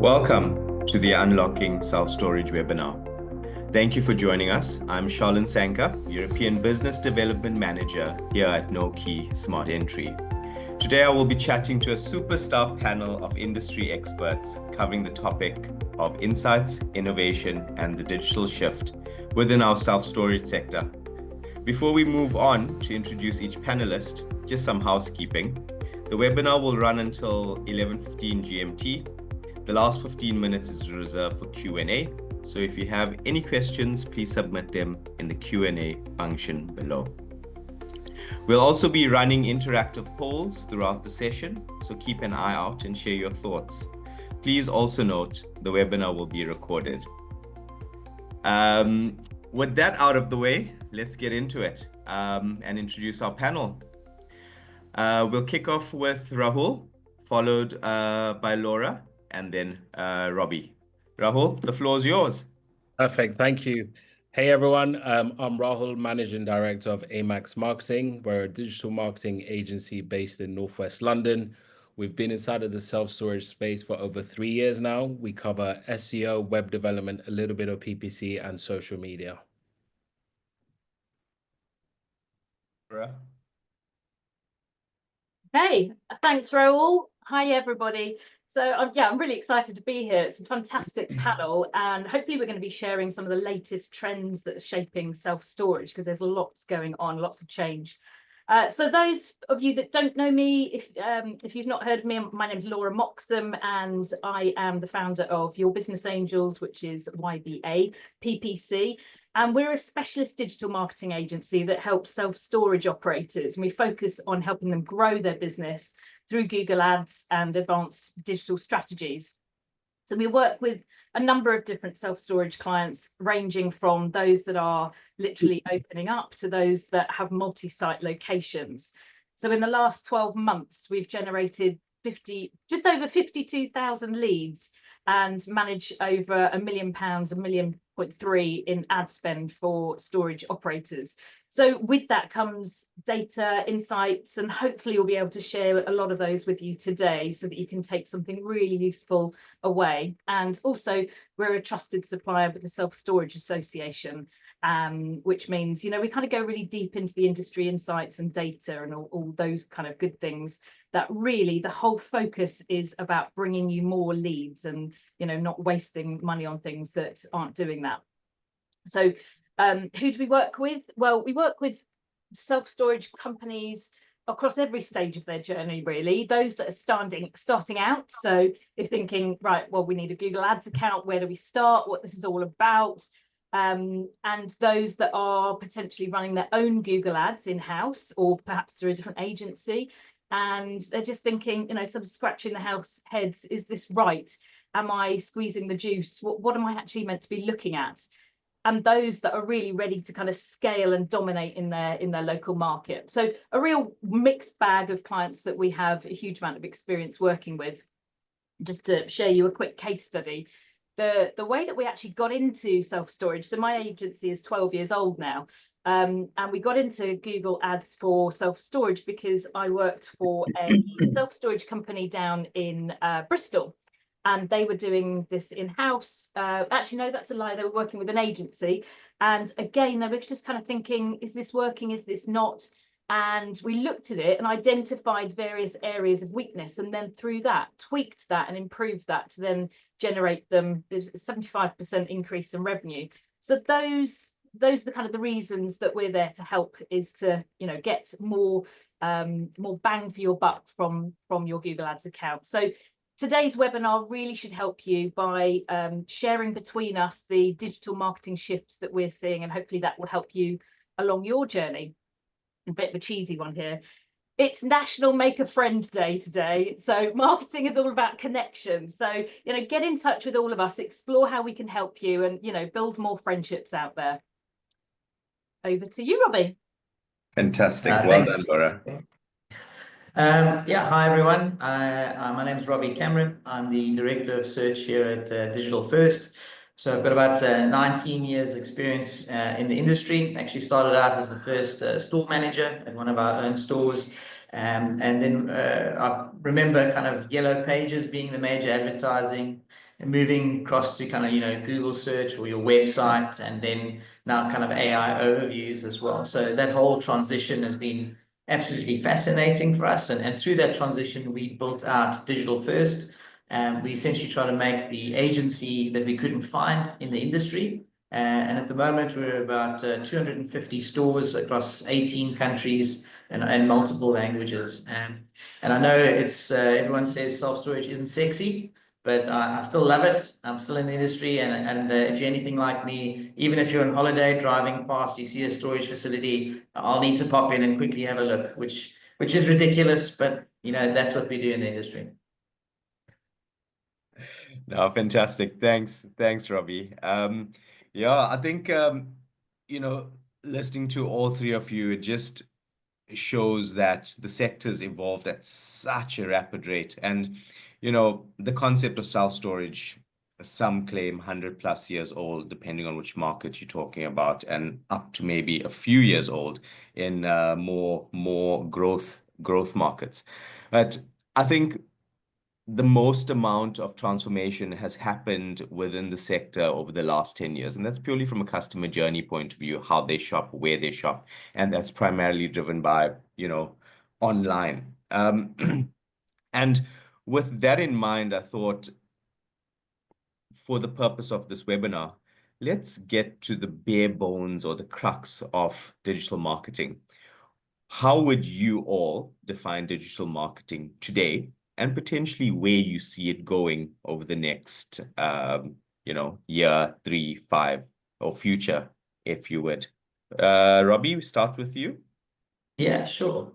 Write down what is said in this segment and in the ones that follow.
Welcome to the Unlocking Self-Storage webinar. Thank you for joining us. I'm Shalin, Sankar, European Business Development Manager here at Nokē Smart Entry. Today I will be chatting to a superstar panel of industry experts covering the topic of insights, innovation, and the digital shift within our self-storage sector. Before we move on to introduce each panelist, just some housekeeping. The webinar will run until 11:15 GMT. The last 15 minutes is reserved for Q&A. So if you have any questions, please submit them in the Q&A function below. We'll also be running interactive polls throughout the session, so keep an eye out and share your thoughts. Please also note the webinar will be recorded. With that out of the way, let's get into it and introduce our panel. We'll kick off with Rahul, followed by Laura, and then Robbie. Rahul, the floor is yours. Perfect, thank you. Hey everyone, I'm Rahul, Managing Director of AMAX Marketing. We're a digital marketing agency based in Northwest London. We've been inside of the self-storage space for over 3 years now. We cover SEO, web development, a little bit of PPC and social media. Laura. Hey, thanks Rahul. Hi everybody. So I'm really excited to be here. It's a fantastic panel, and hopefully we're going to be sharing some of the latest trends that are shaping self-storage, because there's lots going on, lots of change. So those of you that don't know me, if you've not heard of me, my name is Laura Moxham, and I am the founder of Your Business Angels, which is YBA PPC. And we're a specialist digital marketing agency that helps self-storage operators, and we focus on helping them grow their business through Google Ads and advanced digital strategies. So we work with a number of different self-storage clients, ranging from those that are literally opening up to those that have multi-site locations. So in the last 12 months, we've generated just over 52,000 leads and managed over £1 million, £1.3 million in ad spend for storage operators. So with that comes data, insights, and hopefully we'll be able to share a lot of those with you today so that you can take something really useful away. And also we're a trusted supplier with the Self-Storage Association, which means, we kind of go really deep into the industry insights and data and all those kind of good things, that really the whole focus is about bringing you more leads and, not wasting money on things that aren't doing that. So who do we work with? Well, we work with self-storage companies across every stage of their journey, really. Those that are starting out. So if thinking, right, well, we need a Google Ads account. Where do we start? What this is all about? And those that are potentially running their own Google Ads in-house, or perhaps through a different agency. And they're just thinking, sort of scratching the heads, is this right? Am I squeezing the juice? What am I actually meant to be looking at? And those that are really ready to kind of scale and dominate in their local market. So a real mixed bag of clients that we have a huge amount of experience working with. Just to share you a quick case study, the way that we actually got into self-storage, so my agency is 12 years old now, and we got into Google Ads for self-storage because I worked for a self-storage company down in Bristol. And they were doing this in-house. Actually, no, that's a lie. They were working with an agency. And again, they were just kind of thinking, is this working? Is this not? And we looked at it and identified various areas of weakness. And then through that, tweaked that and improved that to then generate them. There's a 75% increase in revenue. So those are the kind of the reasons that we're there to help, is to, get more bang for your buck from your Google Ads account. So today's webinar really should help you by sharing between us the digital marketing shifts that we're seeing, and hopefully that will help you along your journey. A bit of a cheesy one here. It's National Make a Friend Day today. So marketing is all about connection. So, get in touch with all of us, explore how we can help you, and, build more friendships out there. Over to you, Robbie. Fantastic. Well done, Laura. Hi everyone. My name is Robbie Cameron. I'm the Director of Search here at Digital First. So I've got about 19 years experience in the industry. Actually started out as the first store manager at one of our own stores. And then I remember kind of Yellow Pages being the major advertising moving across to kind of, Google search or your website, and then now kind of AI overviews as well. So that whole transition has been absolutely fascinating for us. And through that transition, we built out digital first. We essentially try to make the agency that we couldn't find in the industry. And at the moment, we're about 250 stores across 18 countries and multiple languages. And I know it's everyone says self-storage isn't sexy, but I still love it. I'm still in the industry, and if you're anything like me, even if you're on holiday driving past, you see a storage facility, I'll need to pop in and quickly have a look, which is ridiculous, but that's what we do in the industry. No, fantastic. Thanks, Robbie. Yeah, I think listening to all three of you, it just shows that the sector's evolved at such a rapid rate. And, the concept of self-storage, some claim 100 plus years old, depending on which market you're talking about, and up to maybe a few years old in more growth markets. But I think the most amount of transformation has happened within the sector over the last 10 years. And that's purely from a customer journey point of view, how they shop, where they shop. And that's primarily driven by, online. And with that in mind, I thought for the purpose of this webinar, let's get to the bare bones or the crux of digital marketing. How would you all define digital marketing today, and potentially where you see it going over the next, year, 3, 5, or future, if you would? Robbie, we start with you. Yeah, sure.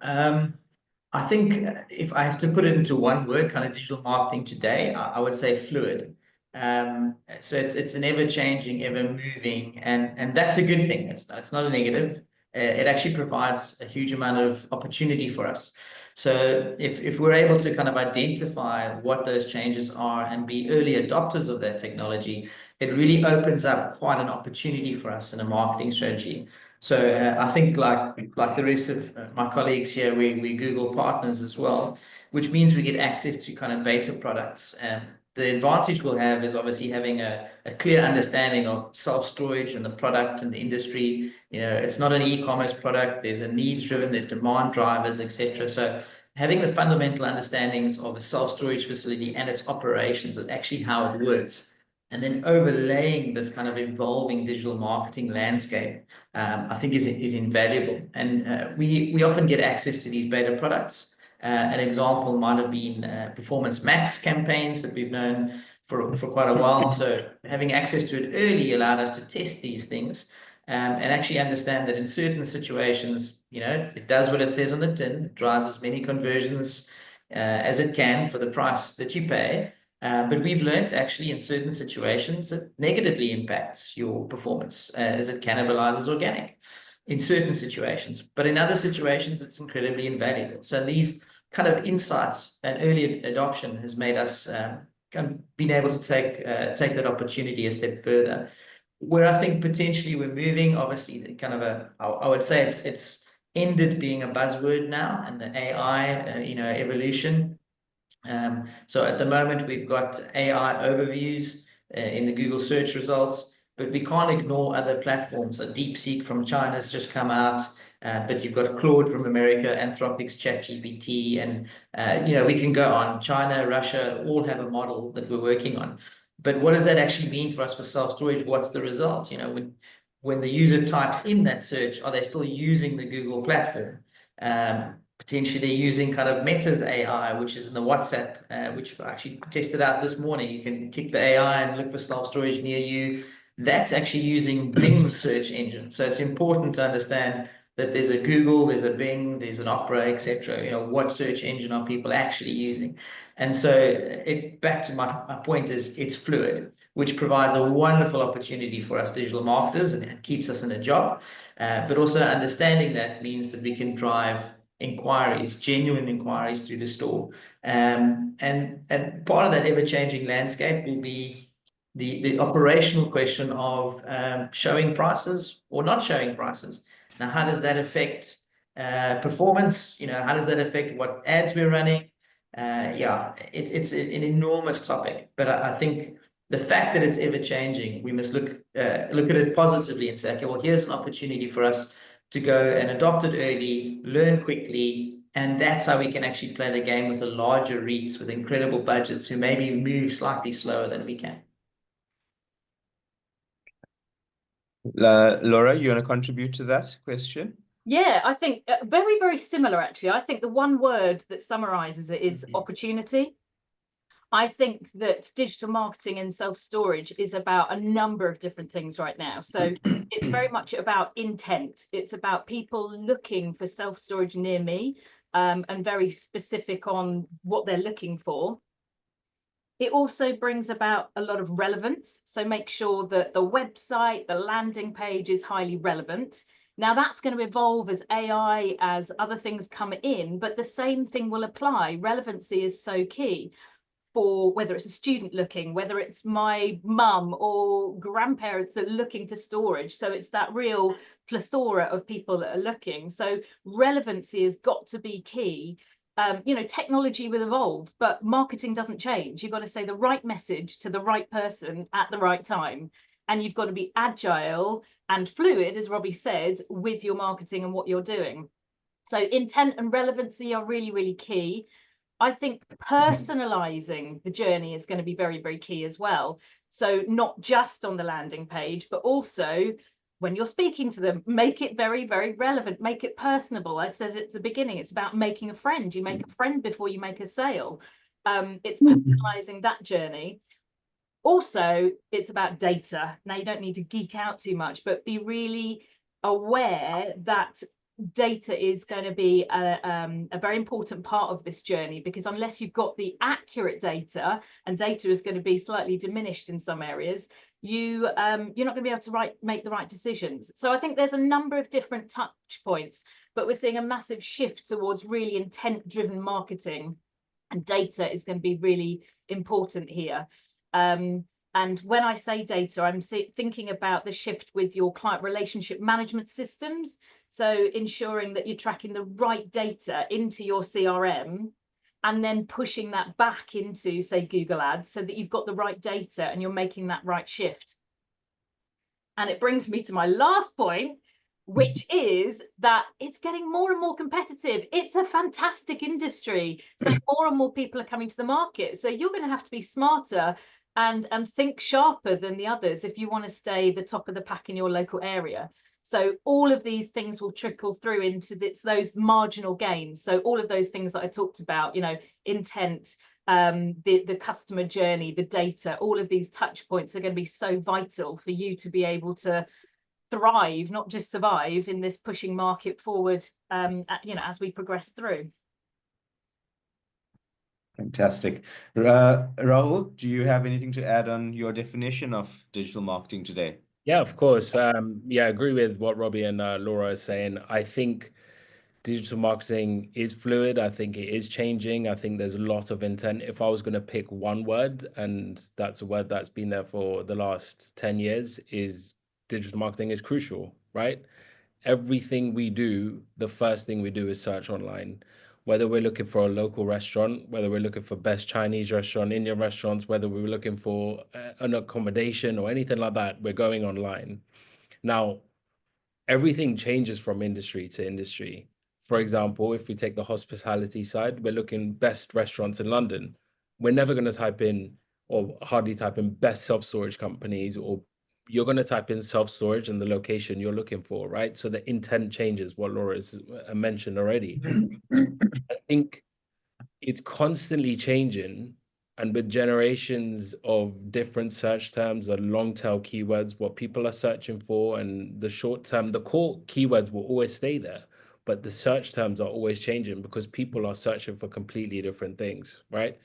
I think if I have to put it into one word, kind of digital marketing today, I would say fluid. So it's an ever-changing, ever-moving, and that's a good thing. It's not a negative. It actually provides a huge amount of opportunity for us. So if we're able to kind of identify what those changes are and be early adopters of that technology, it really opens up quite an opportunity for us in a marketing strategy. So I think like the rest of my colleagues here, we Google partners as well, which means we get access to kind of beta products. And the advantage we'll have is obviously having a clear understanding of self-storage and the product and the industry. It's not an e-commerce product. There's a needs-driven, there's demand drivers, etc. So having the fundamental understandings of a self-storage facility and its operations and actually how it works, and then overlaying this kind of evolving digital marketing landscape, I think is invaluable. And we often get access to these beta products. An example might have been Performance Max campaigns that we've known for quite a while. So having access to it early allowed us to test these things and actually understand that in certain situations, it does what it says on the tin, it drives as many conversions as it can for the price that you pay. But we've learned actually in certain situations it negatively impacts your performance as it cannibalizes organic in certain situations. But in other situations, it's incredibly invaluable. So these kind of insights and early adoption has made us kind of been able to take that opportunity a step further. Where I think potentially we're moving, obviously, kind of I would say it's ended being a buzzword now, and the AI, evolution. So at the moment, we've got AI overviews in the Google search results, but we can't ignore other platforms. So DeepSeek from China has just come out, but you've got Claude from America, Anthropic's ChatGPT, and we can go on. China, Russia, all have a model that we're working on. But what does that actually mean for us for self-storage? What's the result? When the user types in that search, are they still using the Google platform? Potentially they're using kind of Meta's AI, which is in the WhatsApp, which I actually tested out this morning. You can kick the AI and look for self-storage near you. That's actually using Bing's search engine. So it's important to understand that there's a Google, there's a Bing, there's an Opera, etc. What search engine are people actually using? And so back to my point is it's fluid, which provides a wonderful opportunity for us digital marketers and keeps us in a job. But also understanding that means that we can drive inquiries, genuine inquiries through the store. And part of that ever-changing landscape will be the operational question of showing prices or not showing prices. Now, how does that affect performance? How does that affect what ads we're running? It's an enormous topic, but I think the fact that it's ever changing, we must look at it positively and say, okay, well, here's an opportunity for us to go and adopt it early, learn quickly, and that's how we can actually play the game with the larger REITs with incredible budgets who maybe move slightly slower than we can. Laura, you want to contribute to that question? Yeah, I think very, very similar, actually. I think the one word that summarizes it is opportunity. I think that digital marketing and self-storage is about a number of different things right now. So it's very much about intent. It's about people looking for self-storage near me, and very specific on what they're looking for. It also brings about a lot of relevance. So make sure that the website, the landing page is highly relevant. Now that's going to evolve as AI, as other things come in, but the same thing will apply. Relevancy is so key for whether it's a student looking, whether it's my mum or grandparents that are looking for storage. So it's that real plethora of people that are looking. So relevancy has got to be key. You know, technology will evolve, but marketing doesn't change. You've got to say the right message to the right person at the right time. And you've got to be agile and fluid, as Robbie said, with your marketing and what you're doing. So intent and relevancy are really, really key. I think personalizing the journey is going to be very, very key as well. So not just on the landing page, but also when you're speaking to them, make it very, very relevant, make it personable. I said at the beginning, it's about making a friend. You make a friend before you make a sale. It's personalizing that journey. Also, it's about data. Now, you don't need to geek out too much, but be really aware that data is going to be a very important part of this journey, because unless you've got the accurate data, and data is going to be slightly diminished in some areas, you're not going to be able to make the right decisions. So I think there's a number of different touch points, but we're seeing a massive shift towards really intent-driven marketing, and data is going to be really important here. And when I say data, I'm thinking about the shift with your client relationship management systems. So ensuring that you're tracking the right data into your CRM and then pushing that back into, say, Google Ads, so that you've got the right data and you're making that right shift. And it brings me to my last point, which is that it's getting more and more competitive. It's a fantastic industry. So more and more people are coming to the market. So you're going to have to be smarter and think sharper than the others if you want to stay the top of the pack in your local area. So all of these things will trickle through into those marginal gains. So all of those things that I talked about, you know, intent, the customer journey, the data, all of these touch points are going to be so vital for you to be able to thrive, not just survive, in this pushing market forward, you know, as we progress through. Fantastic. Rahul, do you have anything to add on your definition of digital marketing today? Yeah, of course. Yeah, I agree with what Robbie and Laura are saying. I think digital marketing is fluid. I think it is changing. I think there's a lot of intent. If I was going to pick one word, and that's a word that's been there for the last 10 years, is digital marketing is crucial, right? Everything we do, the first thing we do is search online. Whether we're looking for a local restaurant, whether we're looking for best Chinese restaurant, Indian restaurants, whether we're looking for an accommodation or anything like that, we're going online. Now, everything changes from industry to industry. For example, if we take the hospitality side, we're looking best restaurants in London. We're never going to type in, or hardly type in, best self-storage companies, or you're going to type in self-storage and the location you're looking for, right? So the intent changes, what Laura has mentioned already. I think it's constantly changing, and with generations of different search terms and long tail keywords, what people are searching for, and the short term, the core keywords will always stay there, but the search terms are always changing because people are searching for completely different things, right?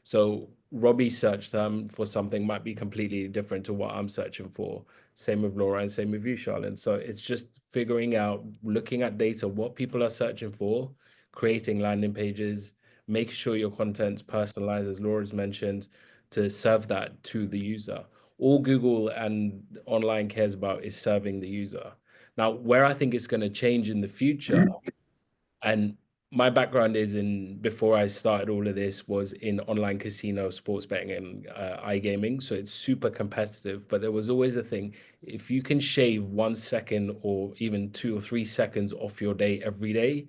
So Robbie's search term for something might be completely different to what I'm searching for. Same with Laura and same with you, Shalin. So it's just figuring out, looking at data, what people are searching for, creating landing pages, making sure your content's personalized, as Laura's mentioned, to serve that to the user. All Google and online cares about is serving the user. Now, where I think it's going to change in the future, and my background is before I started all of this was in online casino, sports betting, and iGaming. So it's super competitive, but there was always a thing. If you can shave 1 second or even 2 or 3 seconds off your day every day,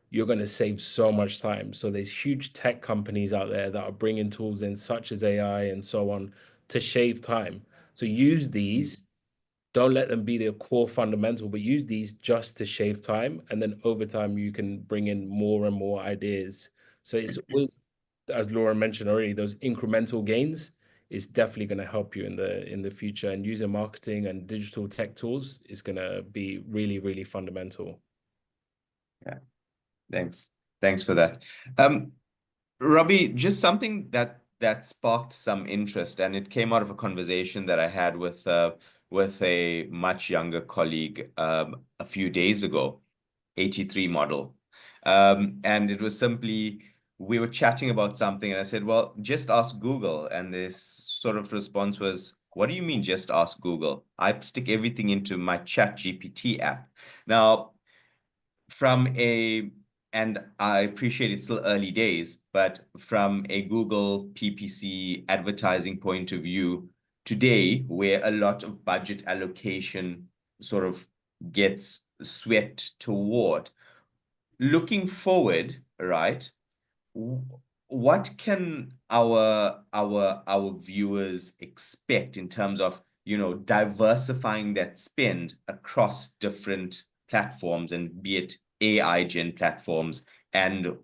you're going to save so much time. So there's huge tech companies out there that are bringing tools in such as AI and so on to shave time. So use these. Don't let them be the core fundamental, but use these just to shave time. And then over time, you can bring in more and more ideas. So it's always, as Laura mentioned already, those incremental gains is definitely going to help you in the future. And using marketing and digital tech tools is going to be really, really fundamental. Yeah, thanks for that. Robbie, just something that sparked some interest, and it came out of a conversation that I had with a much younger colleague a few days ago, 83 model. And it was simply, we were chatting about something, and I said, well, just ask Google. And this sort of response was, what do you mean just ask Google? I stick everything into my ChatGPT app. Now, and I appreciate it's still early days, but from a Google PPC advertising point of view, today, where a lot of budget allocation sort of gets swept toward, looking forward, right? What can our viewers expect in terms of, diversifying that spend across different platforms, and be it AI gen platforms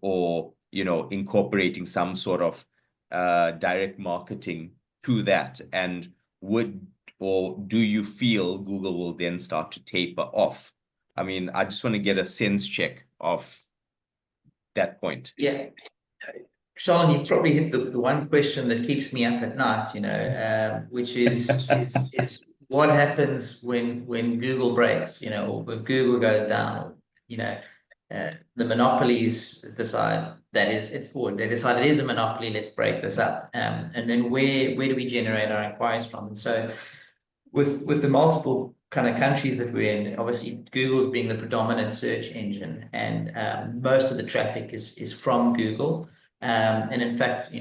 or incorporating some sort of direct marketing to that? And do you feel Google will then start to taper off? I mean, I just want to get a sense check of that point. Yeah. Shalin, you probably hit the one question that keeps me up at night, which is what happens when Google breaks, or if Google goes down, the monopolies decide they decide it is a monopoly, let's break this up. And then where do we generate our inquiries from? And so with the multiple kind of countries that we're in, obviously Google's being the predominant search engine, and most of the traffic is from Google. And in fact,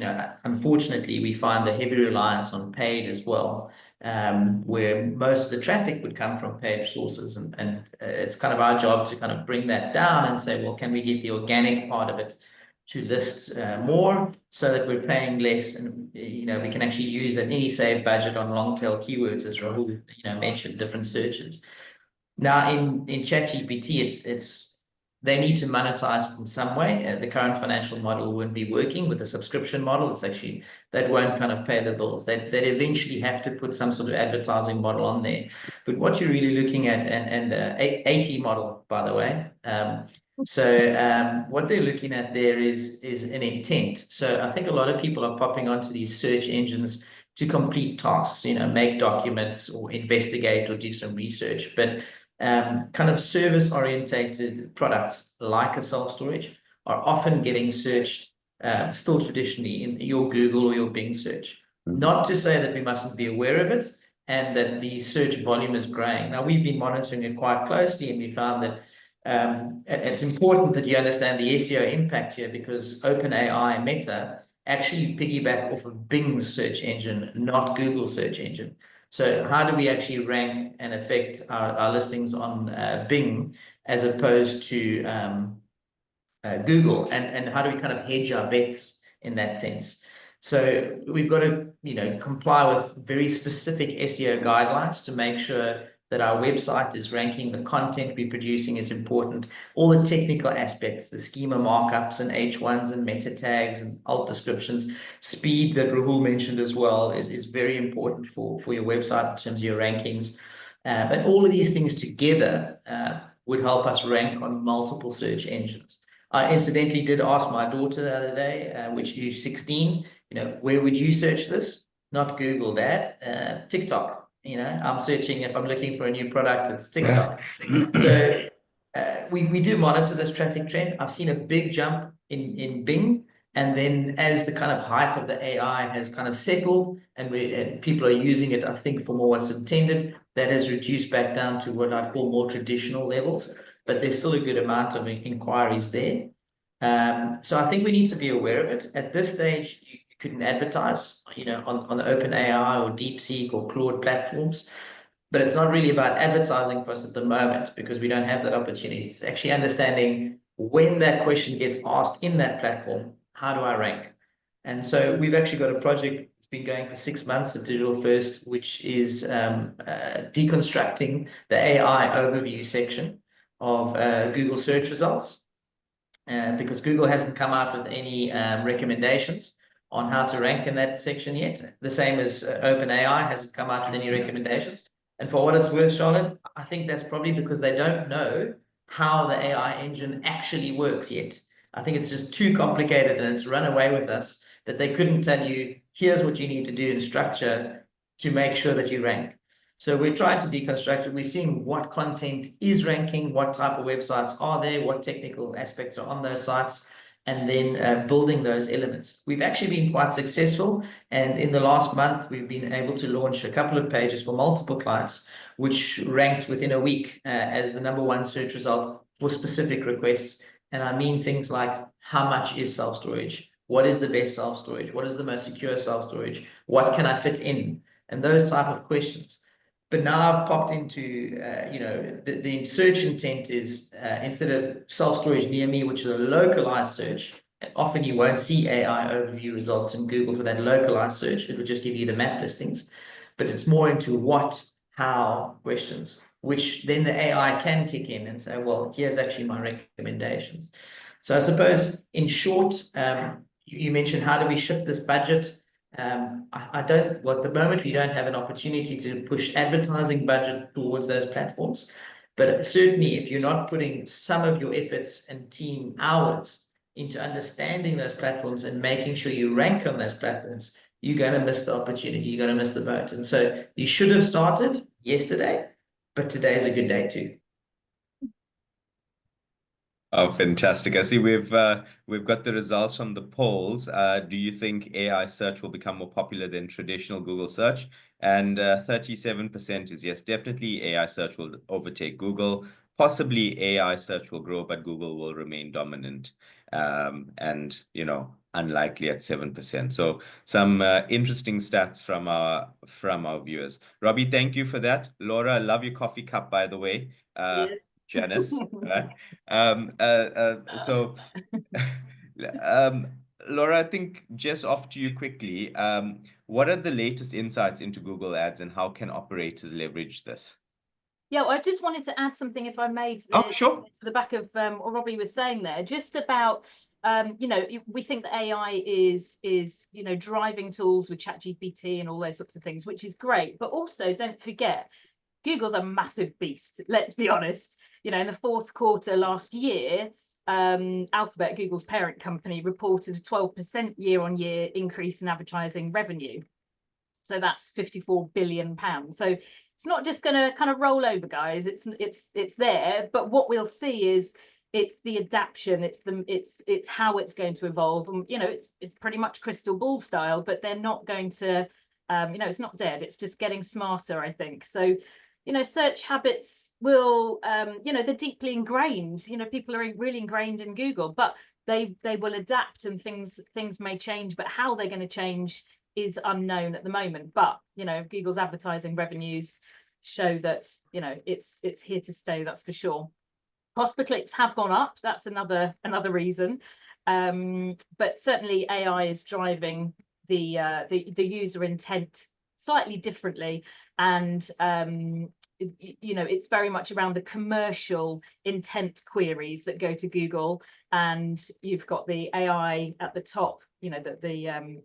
unfortunately, we find the heavy reliance on paid as well, where most of the traffic would come from paid sources. And it's kind of our job to kind of bring that down and say, well, can we get the organic part of it to list more, so that we're paying less, and we can actually use any saved budget on long tail keywords, as Rahul mentioned, different searches. Now in ChatGPT, it's they need to monetize it in some way. The current financial model wouldn't be working with a subscription model. It's actually, that won't kind of pay the bills. They'd eventually have to put some sort of advertising model on there. But what you're really looking at, and the AT model, by the way, so what they're looking at there is an intent. So I think a lot of people are popping onto these search engines to complete tasks, make documents or investigate or do some research. But kind of service-orientated products like a self-storage are often getting searched still traditionally in your Google or your Bing search. Not to say that we mustn't be aware of it and that the search volume is growing. Now, we've been monitoring it quite closely, and we found that it's important that you understand the SEO impact here, because OpenAI and Meta actually piggyback off of Bing's search engine, not Google's search engine. So how do we actually rank and affect our listings on Bing as opposed to Google, and how do we kind of hedge our bets in that sense? So we've got to comply with very specific SEO guidelines to make sure that our website is ranking, the content we're producing is important, all the technical aspects, the schema markups and H1s and meta tags and alt descriptions, speed that Rahul mentioned as well is very important for your website in terms of your rankings. But all of these things together would help us rank on multiple search engines. I incidentally did ask my daughter the other day, which is 16, where would you search this? Not Google, Dad, TikTok. I'm searching, if I'm looking for a new product, it's TikTok. So we do monitor this traffic trend. I've seen a big jump in Bing, and then as the kind of hype of the AI has kind of settled, and people are using it, I think, for more what's intended, that has reduced back down to what I'd call more traditional levels. But there's still a good amount of inquiries there. So I think we need to be aware of it. At this stage, you couldn't advertise, on the OpenAI or DeepSeek or Claude platforms. But it's not really about advertising for us at the moment because we don't have that opportunity. It's actually understanding when that question gets asked in that platform, how do I rank? And so we've actually got a project that's been going for 6 months at Digital First, which is deconstructing the AI overview section of Google search results. Because Google hasn't come out with any recommendations on how to rank in that section yet. The same as OpenAI hasn't come out with any recommendations. And for what it's worth, Shalin, I think that's probably because they don't know how the AI engine actually works yet. I think it's just too complicated and it's run away with us that they couldn't tell you, here's what you need to do in structure to make sure that you rank. So we're trying to deconstruct it. We're seeing what content is ranking, what type of websites are there, what technical aspects are on those sites, and then building those elements. We've actually been quite successful. And in the last month, we've been able to launch a couple of pages for multiple clients, which ranked within a week as the #1 search result for specific requests. And I mean things like, how much is self-storage? What is the best self-storage? What is the most secure self-storage? What can I fit in? And those type of questions. But now I've popped into, the search intent is instead of self-storage near me, which is a localized search, and often you won't see AI overview results in Google for that localized search. It will just give you the map listings, but it's more into what, how questions, which then the AI can kick in and say, well, here's actually my recommendations. So I suppose in short, you mentioned, how do we shift this budget? I don't, well, at the moment, we don't have an opportunity to push advertising budget towards those platforms. But certainly, if you're not putting some of your efforts and team hours into understanding those platforms and making sure you rank on those platforms, you're going to miss the opportunity. You're going to miss the boat. And so you should have started yesterday, but today is a good day too. Oh, fantastic. I see we've got the results from the polls. Do you think AI search will become more popular than traditional Google search? And 37% is yes, definitely AI search will overtake Google. Possibly AI search will grow, but Google will remain dominant. And, unlikely at 7%. So some interesting stats from our viewers. Robbie, thank you for that. Laura, I love your coffee cup, by the way. Yes. Janice, right? So Laura, I think just off to you quickly. What are the latest insights into Google Ads and how can operators leverage this? Yeah, well, I just wanted to add something, if I may, Sure. to the back of what Robbie was saying there, just about, we think that AI is driving tools with ChatGPT and all those sorts of things, which is great. But also, don't forget, Google's a massive beast, let's be honest. In the fourth quarter last year, Alphabet, Google's parent company, reported a 12% year-on-year increase in advertising revenue. So that's £54 billion. So it's not just going to kind of roll over, guys. It's there. But what we'll see is it's the adaptation. It's how it's going to evolve. And it's pretty much crystal ball style. But they're not going to, it's not dead. It's just getting smarter, I think. So search habits will, they're deeply ingrained. People are really ingrained in Google, but they will adapt and things may change. But how they're going to change is unknown at the moment. But Google's advertising revenues show that it's here to stay. That's for sure. Cost per clicks have gone up. That's another reason. But certainly AI is driving the user intent slightly differently, and it's very much around the commercial intent queries that go to Google, and you've got the AI at the top, the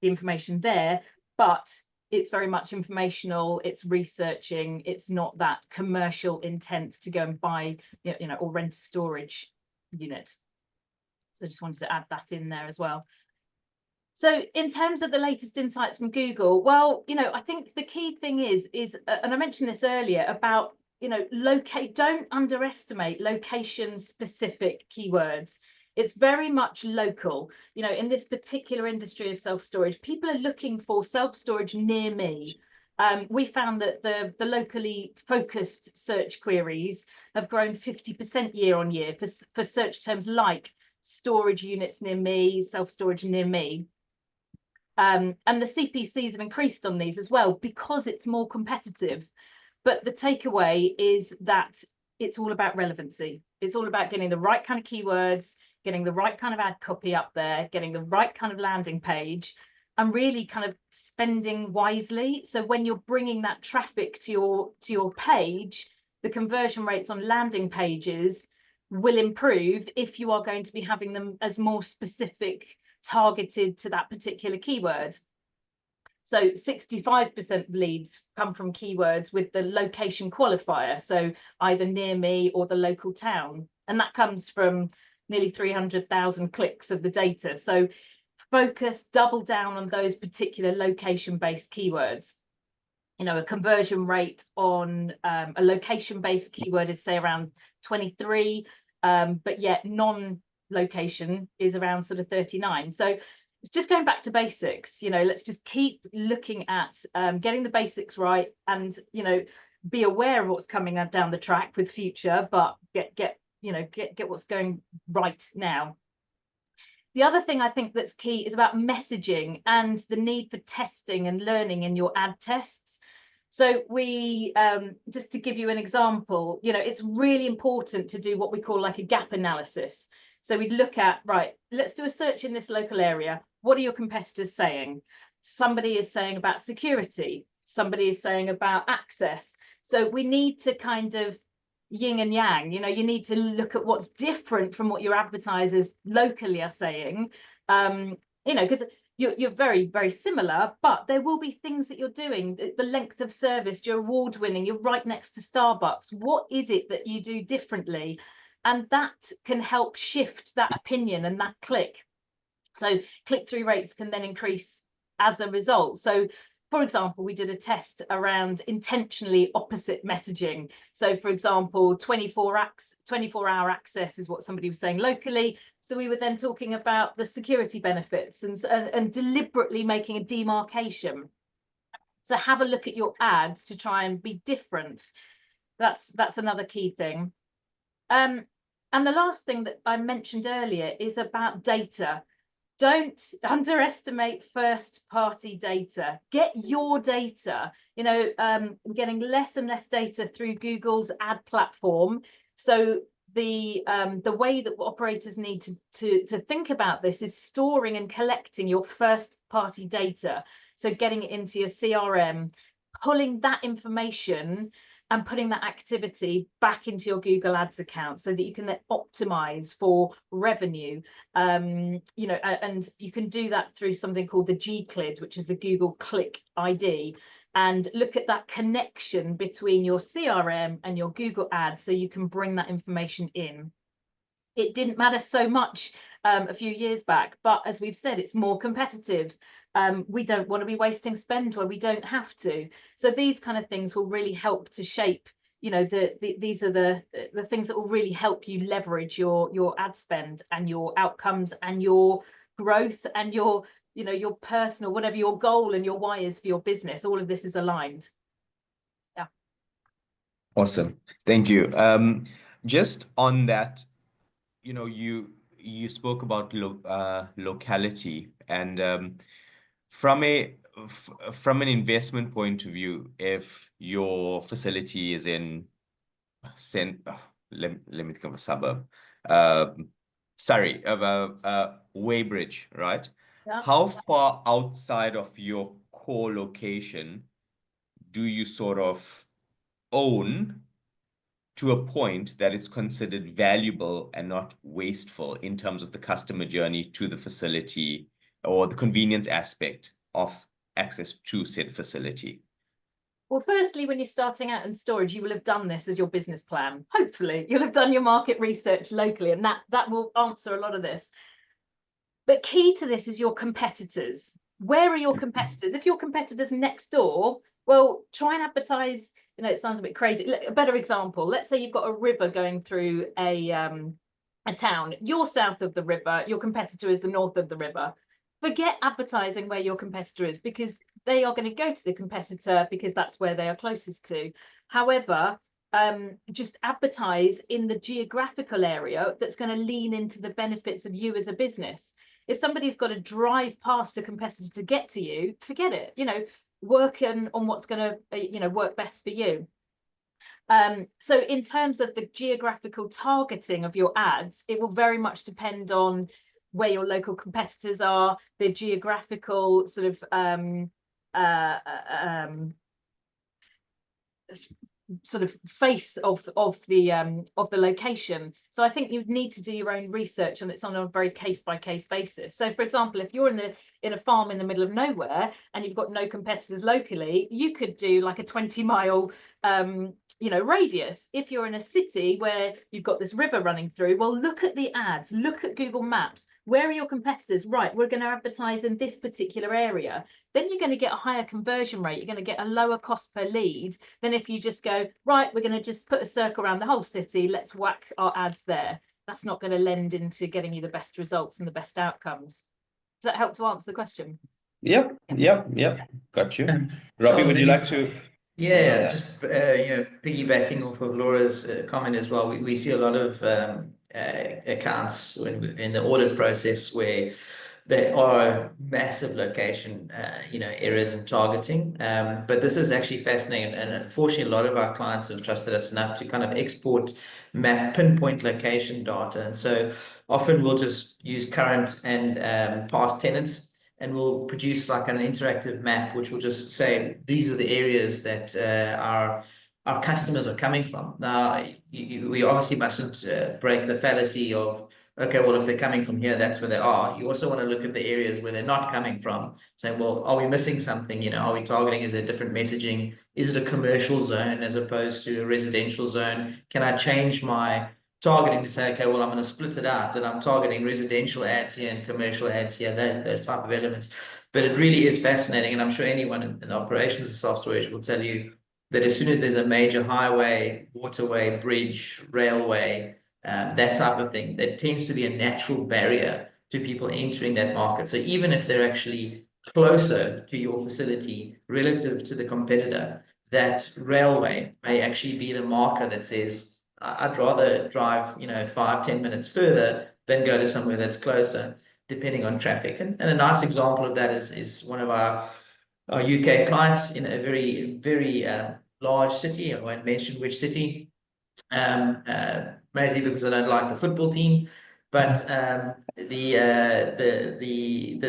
information there, but it's very much informational, it's researching, it's not that commercial intent to go and buy, or rent a storage unit. So I just wanted to add that in there as well. So in terms of the latest insights from Google, well, I think the key thing is, and I mentioned this earlier about, don't underestimate location-specific keywords. It's very much local. In this particular industry of self-storage, people are looking for self-storage near me. we found that the locally focused search queries have grown 50% year on year for search terms like storage units near me, self-storage near me. And the CPCs have increased on these as well because it's more competitive. But the takeaway is that it's all about relevancy. It's all about getting the right kind of keywords, getting the right kind of ad copy up there, getting the right kind of landing page, and really kind of spending wisely. So when you're bringing that traffic to your page, the conversion rates on landing pages will improve if you are going to be having them as more specific, targeted to that particular keyword. So 65% of leads come from keywords with the location qualifier, so either near me or the local town. And that comes from nearly 300,000 clicks of the data. So focus, double down on those particular location-based keywords. You know, a conversion rate on a location-based keyword is say around 23, but yet non-location is around sort of 39. So it's just going back to basics. You know, let's just keep looking at getting the basics right, and you know, be aware of what's coming down the track with future, but get what's going right now. The other thing I think that's key is about messaging and the need for testing and learning in your ad tests. So we, just to give you an example, you know, it's really important to do what we call like a gap analysis. So we'd look at, right, let's do a search in this local area. What are your competitors saying? Somebody is saying about security. Somebody is saying about access. So we need to kind of yin and yang, you know, you need to look at what's different from what your advertisers locally are saying, you know, because you're very, very similar, but there will be things that you're doing, the length of service, you're award winning, you're right next to Starbucks. What is it that you do differently? And that can help shift that opinion and that click. So click-through rates can then increase as a result. So for example, we did a test around intentionally opposite messaging. So for example, 24-hour access is what somebody was saying locally. So we were then talking about the security benefits and deliberately making a demarcation. So have a look at your ads to try and be different. That's another key thing. And the last thing that I mentioned earlier is about data. Don't underestimate first-party data. Get your data. You know, we're getting less and less data through Google's ad platform. So the way that operators need to think about this is storing and collecting your first-party data. So getting it into your CRM, pulling that information and putting that activity back into your Google Ads account so that you can then optimize for revenue. You know, and you can do that through something called the GCLID, which is the Google Click ID, and look at that connection between your CRM and your Google Ads so you can bring that information in. It didn't matter so much a few years back, but as we've said, it's more competitive. We don't want to be wasting spend where we don't have to. So these kind of things will really help to shape, you know, these are the things that will really help you leverage your ad spend and your outcomes and your growth and your, you know, your personal, whatever your goal and your why is for your business. All of this is aligned. Yeah. Awesome. Thank you. Just on that, you know, you spoke about locality, and from an investment point of view, if your facility is in let me think of a suburb, Surrey, Weybridge, right? Yeah. How far outside of your core location do you sort of own to a point that it's considered valuable and not wasteful in terms of the customer journey to the facility or the convenience aspect of access to said facility? Well, firstly, when you're starting out in storage, you will have done this as your business plan. Hopefully, you'll have done your market research locally, and that will answer a lot of this. But key to this is your competitors. Where are your competitors? If your competitors next door, well, try and advertise. You know, it sounds a bit crazy. A better example, let's say you've got a river going through a town. You're south of the river, your competitor is the north of the river. Forget advertising where your competitor is, because they are going to go to the competitor because that's where they are closest to. However, just advertise in the geographical area that's going to lean into the benefits of you as a business. If somebody's got to drive past a competitor to get to you, forget it. You know, work on what's going to work best for you. So in terms of the geographical targeting of your ads, it will very much depend on where your local competitors are, the geographical sort of face of the location. So I think you'd need to do your own research, and it's on a very case-by-case basis. So for example, if you're in a farm in the middle of nowhere and you've got no competitors locally, you could do like a 20-mile radius. If you're in a city where you've got this river running through, well, look at the ads, look at Google Maps. Where are your competitors? Right, we're going to advertise in this particular area. Then you're going to get a higher conversion rate. You're going to get a lower cost per lead than if you just go, right, we're going to just put a circle around the whole city. Let's whack our ads there. That's not going to lend into getting you the best results and the best outcomes. Does that help to answer the question? Yep. Got you. Robbie, would you like to? Yeah, just piggybacking off of Laura's comment as well. We see a lot of accounts in the audit process where there are massive location errors in targeting, but this is actually fascinating, and unfortunately a lot of our clients have trusted us enough to kind of export map pinpoint location data, and so often we'll just use current and past tenants, and we'll produce like an interactive map which will just say these are the areas that our customers are coming from. Now, we obviously mustn't break the fallacy of, okay, well, if they're coming from here, that's where they are. You also want to look at the areas where they're not coming from, saying, well, are we missing something? You know, are we targeting? Is there different messaging? Is it a commercial zone as opposed to a residential zone? Can I change my targeting to say, okay, well, I'm going to split it out, that I'm targeting residential ads here and commercial ads here, those type of elements. But it really is fascinating, and I'm sure anyone in the operations of self-storage will tell you that as soon as there's a major highway, waterway, bridge, railway, that type of thing, that tends to be a natural barrier to people entering that market. So even if they're actually closer to your facility relative to the competitor, that railway may actually be the marker that says, I'd rather drive 5-10 minutes further than go to somewhere that's closer, depending on traffic. And a nice example of that is one of our UK clients in a very, very large city. I won't mention which city, mainly because I don't like the football team. But the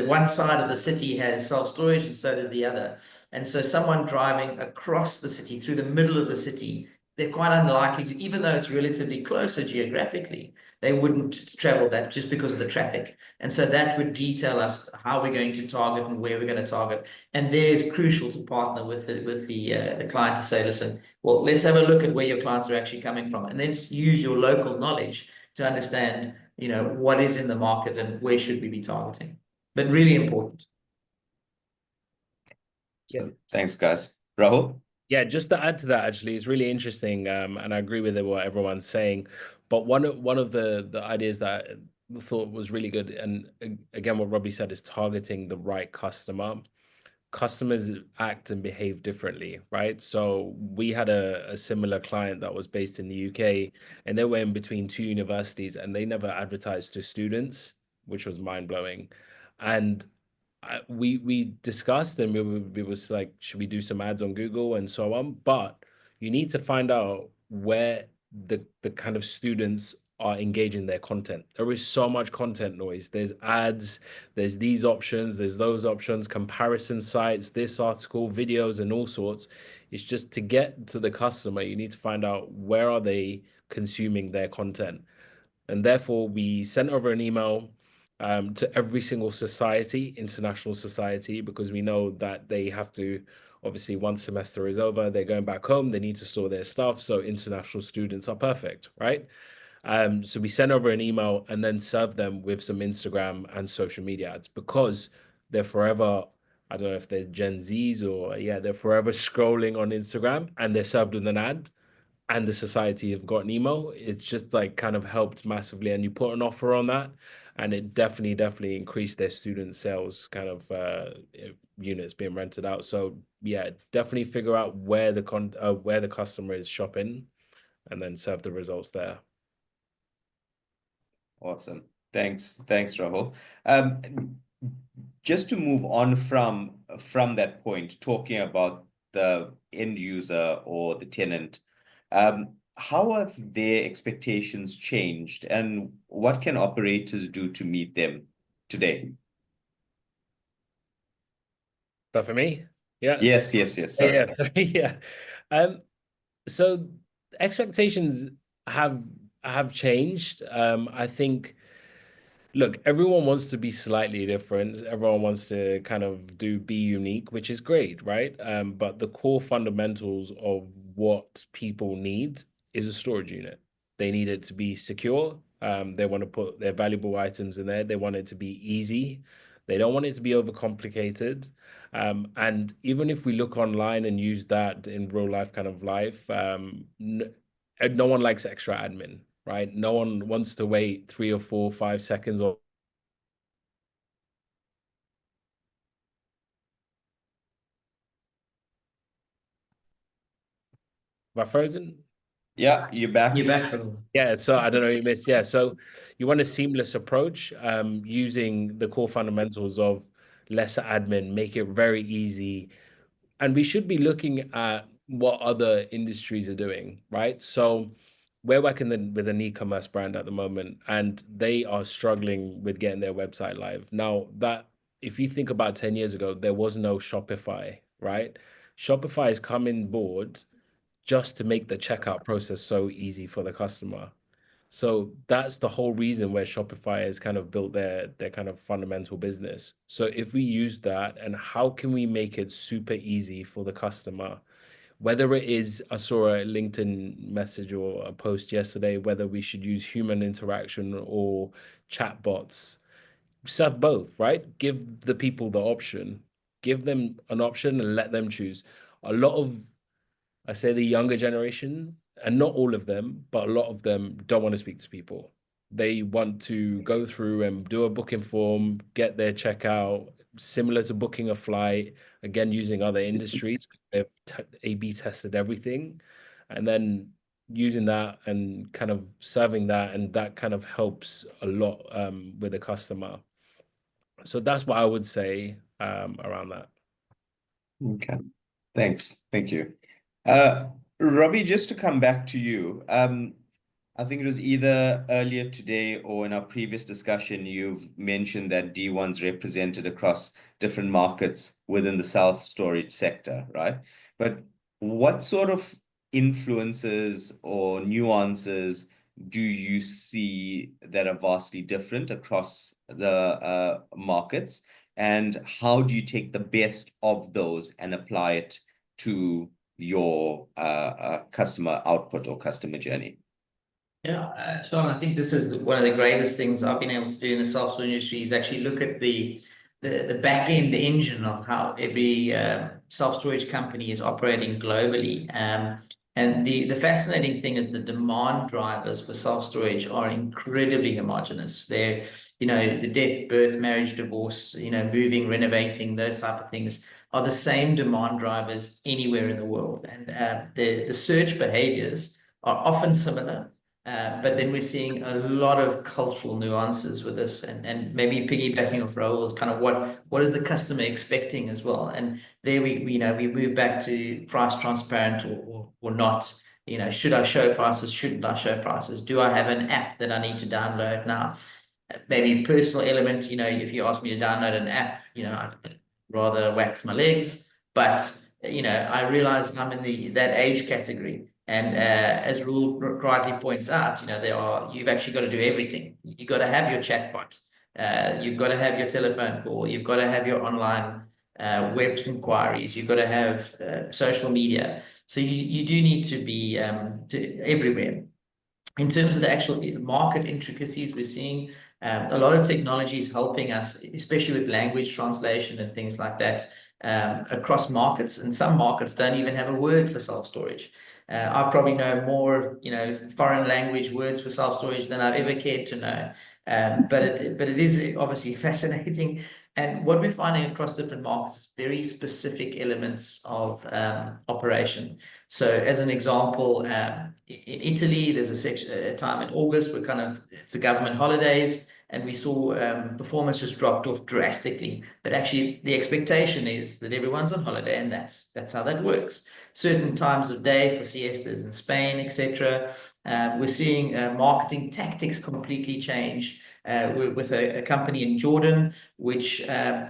one side of the city has self-storage, and so does the other. And so someone driving across the city, through the middle of the city, they're quite unlikely to, even though it's relatively closer geographically, they wouldn't travel that just because of the traffic. And so that would detail us how we're going to target and where we're going to target. And there's crucial to partner with the client to say, listen, well, let's have a look at where your clients are actually coming from, and let's use your local knowledge to understand, what is in the market and where should we be targeting. But really important. Yeah. Thanks, guys. Rahul? Yeah, just to add to that, actually, it's really interesting, and I agree with what everyone's saying. But one of the ideas that I thought was really good, and again, what Robbie said, is targeting the right customer. Customers act and behave differently, right? So we had a similar client that was based in the UK, and they were in between two universities, and they never advertised to students, which was mind-blowing. And we discussed, and we was like, should we do some ads on Google and so on? But you need to find out where the kind of students are engaging their content. There is so much content noise. There's ads, there's these options, there's those options, comparison sites, this article, videos, and all sorts. It's just to get to the customer, you need to find out where are they consuming their content. And therefore, we sent over an email to every single society, international society, because we know that they have to, obviously, once semester is over, they're going back home, they need to store their stuff. So international students are perfect, right? So we sent over an email and then served them with some Instagram and social media ads, because they're forever, I don't know if they're Gen Zs or, yeah, they're forever scrolling on Instagram, and they're served with an ad. and the society have got an email. It's just like kind of helped massively, and you put an offer on that, and it definitely increased their student sales kind of units being rented out. So yeah, definitely figure out where the customer is shopping, and then serve the results there. Awesome. Thanks, Rahul. Just to move on from that point, talking about the end user or the tenant, how have their expectations changed, and what can operators do to meet them today? That for me? Yeah. Yes. Sorry. Yeah. Sorry. Yeah. So expectations have changed. I think, look, everyone wants to be slightly different. Everyone wants to kind of be unique, which is great, right? But the core fundamentals of what people need is a storage unit. They need it to be secure. They want to put their valuable items in there. They want it to be easy. They don't want it to be overcomplicated. And even if we look online and use that in real life kind of life, no one likes extra admin, right? No one wants to wait 3 or 4 or 5 seconds or Am I frozen? Yeah, you're back. You're back, Rahul. Yeah, so I don't know, you missed. Yeah, so you want a seamless approach, using the core fundamentals of lesser admin, make it very easy. And we should be looking at what other industries are doing, right? So we're working with an e-commerce brand at the moment, and they are struggling with getting their website live. Now, that if you think about 10 years ago, there was no Shopify, right? Shopify has come in board just to make the checkout process so easy for the customer. So that's the whole reason where Shopify has kind of built their kind of fundamental business. So if we use that, and how can we make it super easy for the customer? Whether it is, I saw a LinkedIn message or a post yesterday, whether we should use human interaction or chatbots, serve both, right? Give the people the option, give them an option and let them choose. A lot of, I say, the younger generation, and not all of them, but a lot of them don't want to speak to people. They want to go through and do a booking form, get their checkout, similar to booking a flight, again, using other industries. They've A/B tested everything, and then using that and kind of serving that, and that kind of helps a lot with the customer. So that's what I would say around that. Okay. Thanks. Thank you. Robbie, just to come back to you, I think it was either earlier today or in our previous discussion, you've mentioned that D1's represented across different markets within the self-storage sector, right? But what sort of influences or nuances do you see that are vastly different across the markets? And how do you take the best of those and apply it to your customer output or customer journey? Yeah, Sean, I think this is one of the greatest things I've been able to do in the self-storage industry is actually look at the back end engine of how every self-storage company is operating globally. And the fascinating thing is the demand drivers for self-storage are incredibly homogenous. They're, the death, birth, marriage, divorce, moving, renovating, those type of things are the same demand drivers anywhere in the world. And the search behaviors are often similar. But then we're seeing a lot of cultural nuances with this, and maybe piggybacking off Rahul's kind of what is the customer expecting as well. And there we move back to price transparent or not. Should I show prices? Shouldn't I show prices? Do I have an app that I need to download now? Maybe personal element. If you ask me to download an app, I'd rather wax my legs. But I realize I'm in that age category. And as Rahul rightly points out, you've actually got to do everything. You've got to have your chatbot. You've got to have your telephone call. You've got to have your online web inquiries. You've got to have social media. So you do need to be everywhere. In terms of the actual market intricacies, we're seeing a lot of technology is helping us, especially with language translation and things like that, across markets. And some markets don't even have a word for self-storage. I probably know more, foreign language words for self-storage than I've ever cared to know. But it is obviously fascinating. And what we're finding across different markets, very specific elements of operation. So as an example, in Italy, there's a time in August where it's a government holidays, and we saw performance just dropped off drastically. But actually, the expectation is that everyone's on holiday, and that's how that works. Certain times of day for siestas in Spain, etc. We're seeing marketing tactics completely change. With a company in Jordan, which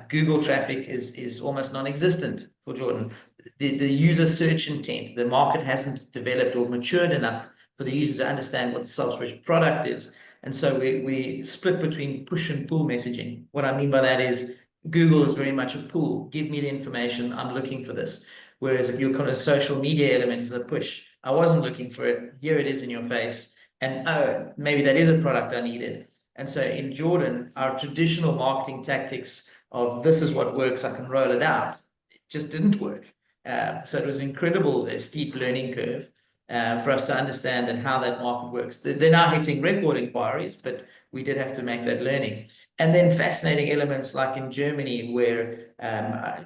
Google traffic is almost non-existent for Jordan. The user search intent, the market hasn't developed or matured enough for the user to understand what the self-storage product is. And so we split between push and pull messaging. What I mean by that is Google is very much a pull. Give me the information. I'm looking for this. Whereas if your kind of social media element is a push. I wasn't looking for it. Here it is in your face. And oh, maybe that is a product I needed. And so in Jordan, our traditional marketing tactics of this is what works, I can roll it out, it just didn't work. So it was an incredible steep learning curve for us to understand and how that market works. They're now hitting record inquiries, but we did have to make that learning. And then fascinating elements like in Germany, where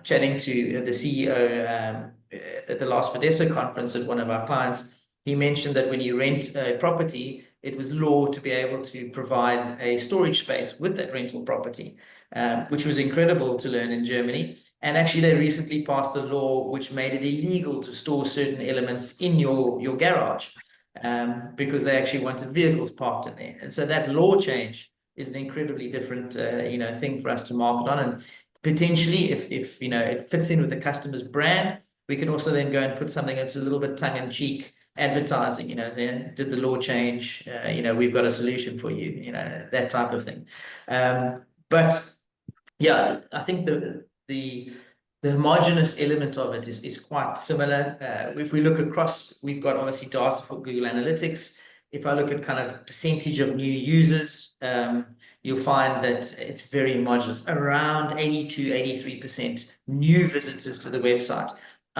chatting to the CEO at the last Fidesz conference at one of our clients, he mentioned that when you rent a property, it was law to be able to provide a storage space with that rental property, which was incredible to learn in Germany. And actually, they recently passed a law which made it illegal to store certain elements in your garage because they actually wanted vehicles parked in there. And so that law change is an incredibly different thing for us to market on. And potentially, if it fits in with the customer's brand, we can also then go and put something that's a little bit tongue-in-cheek advertising, then did the law change, we've got a solution for you, that type of thing. But yeah, I think the homogeneous element of it is quite similar. If we look across, we've got obviously data for Google Analytics. If I look at kind of percentage of new users, you'll find that it's very homogeneous, around 82-83% new visitors to the website.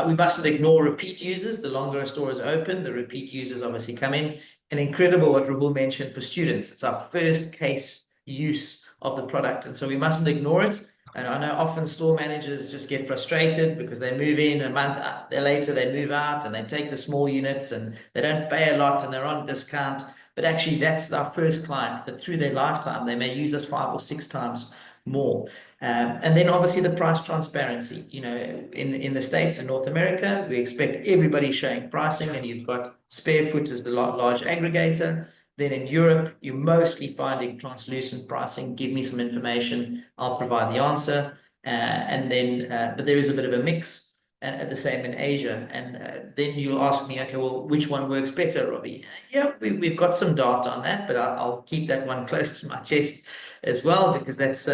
We mustn't ignore repeat users. The longer a store is open, the repeat users obviously come in. And incredible what Rahul mentioned for students. It's our first case use of the product. And so we mustn't ignore it. And I know often store managers just get frustrated because they move in a month later, they move out and they take the small units and they don't pay a lot and they're on discount. But actually, that's our first client that through their lifetime, they may use us 5 or 6 times more. And then obviously the price transparency, in the States and North America, we expect everybody showing pricing, and you've got Sparefoot as the large aggregator. Then in Europe, you're mostly finding translucent pricing. Give me some information, I'll provide the answer. But there is a bit of a mix. And at the same in Asia. And then you'll ask me, okay, well, which one works better, Robbie? Yeah, we've got some data on that, but I'll keep that one close to my chest as well, because that's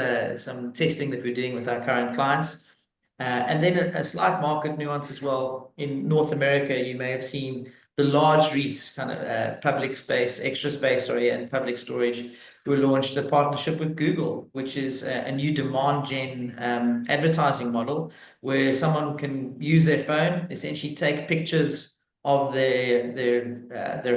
some testing that we're doing with our current clients. And then a slight market nuance as well. In North America, you may have seen the large REITs, kind of public space, extra space, and public storage, who launched a partnership with Google, which is a new demand gen advertising model where someone can use their phone, essentially take pictures of their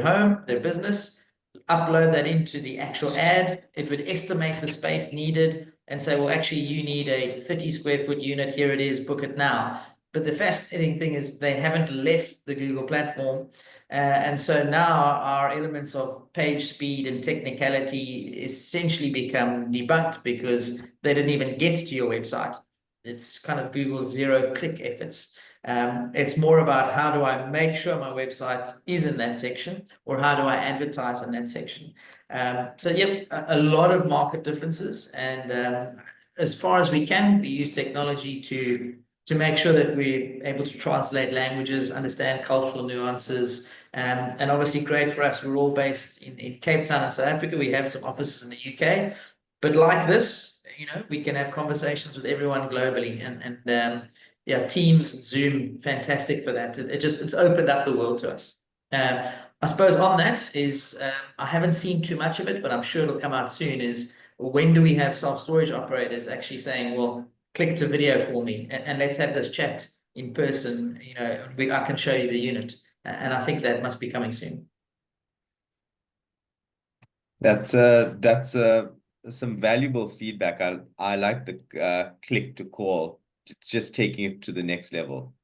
home, their business, upload that into the actual ad. It would estimate the space needed and say, well, actually, you need a 30 square foot unit. Here it is, book it now. But the fascinating thing is they haven't left the Google platform. And so now our elements of page speed and technicality essentially become debunked because they didn't even get to your website. It's kind of Google's zero-click efforts. It's more about how do I make sure my website is in that section, or how do I advertise in that section. So yeah, a lot of market differences. And as far as we can, we use technology to make sure that we're able to translate languages, understand cultural nuances, and obviously great for us. We're all based in Cape Town in South Africa. We have some offices in the UK, but like this, we can have conversations with everyone globally. And yeah, Teams and Zoom, fantastic for that. It's opened up the world to us. I suppose on that is, I haven't seen too much of it, but I'm sure it'll come out soon, is when do we have self-storage operators actually saying, well, click to video call me and let's have this chat in person. I can show you the unit. And I think that must be coming soon. That's some valuable feedback. I like the click to call. It's just taking it to the next level.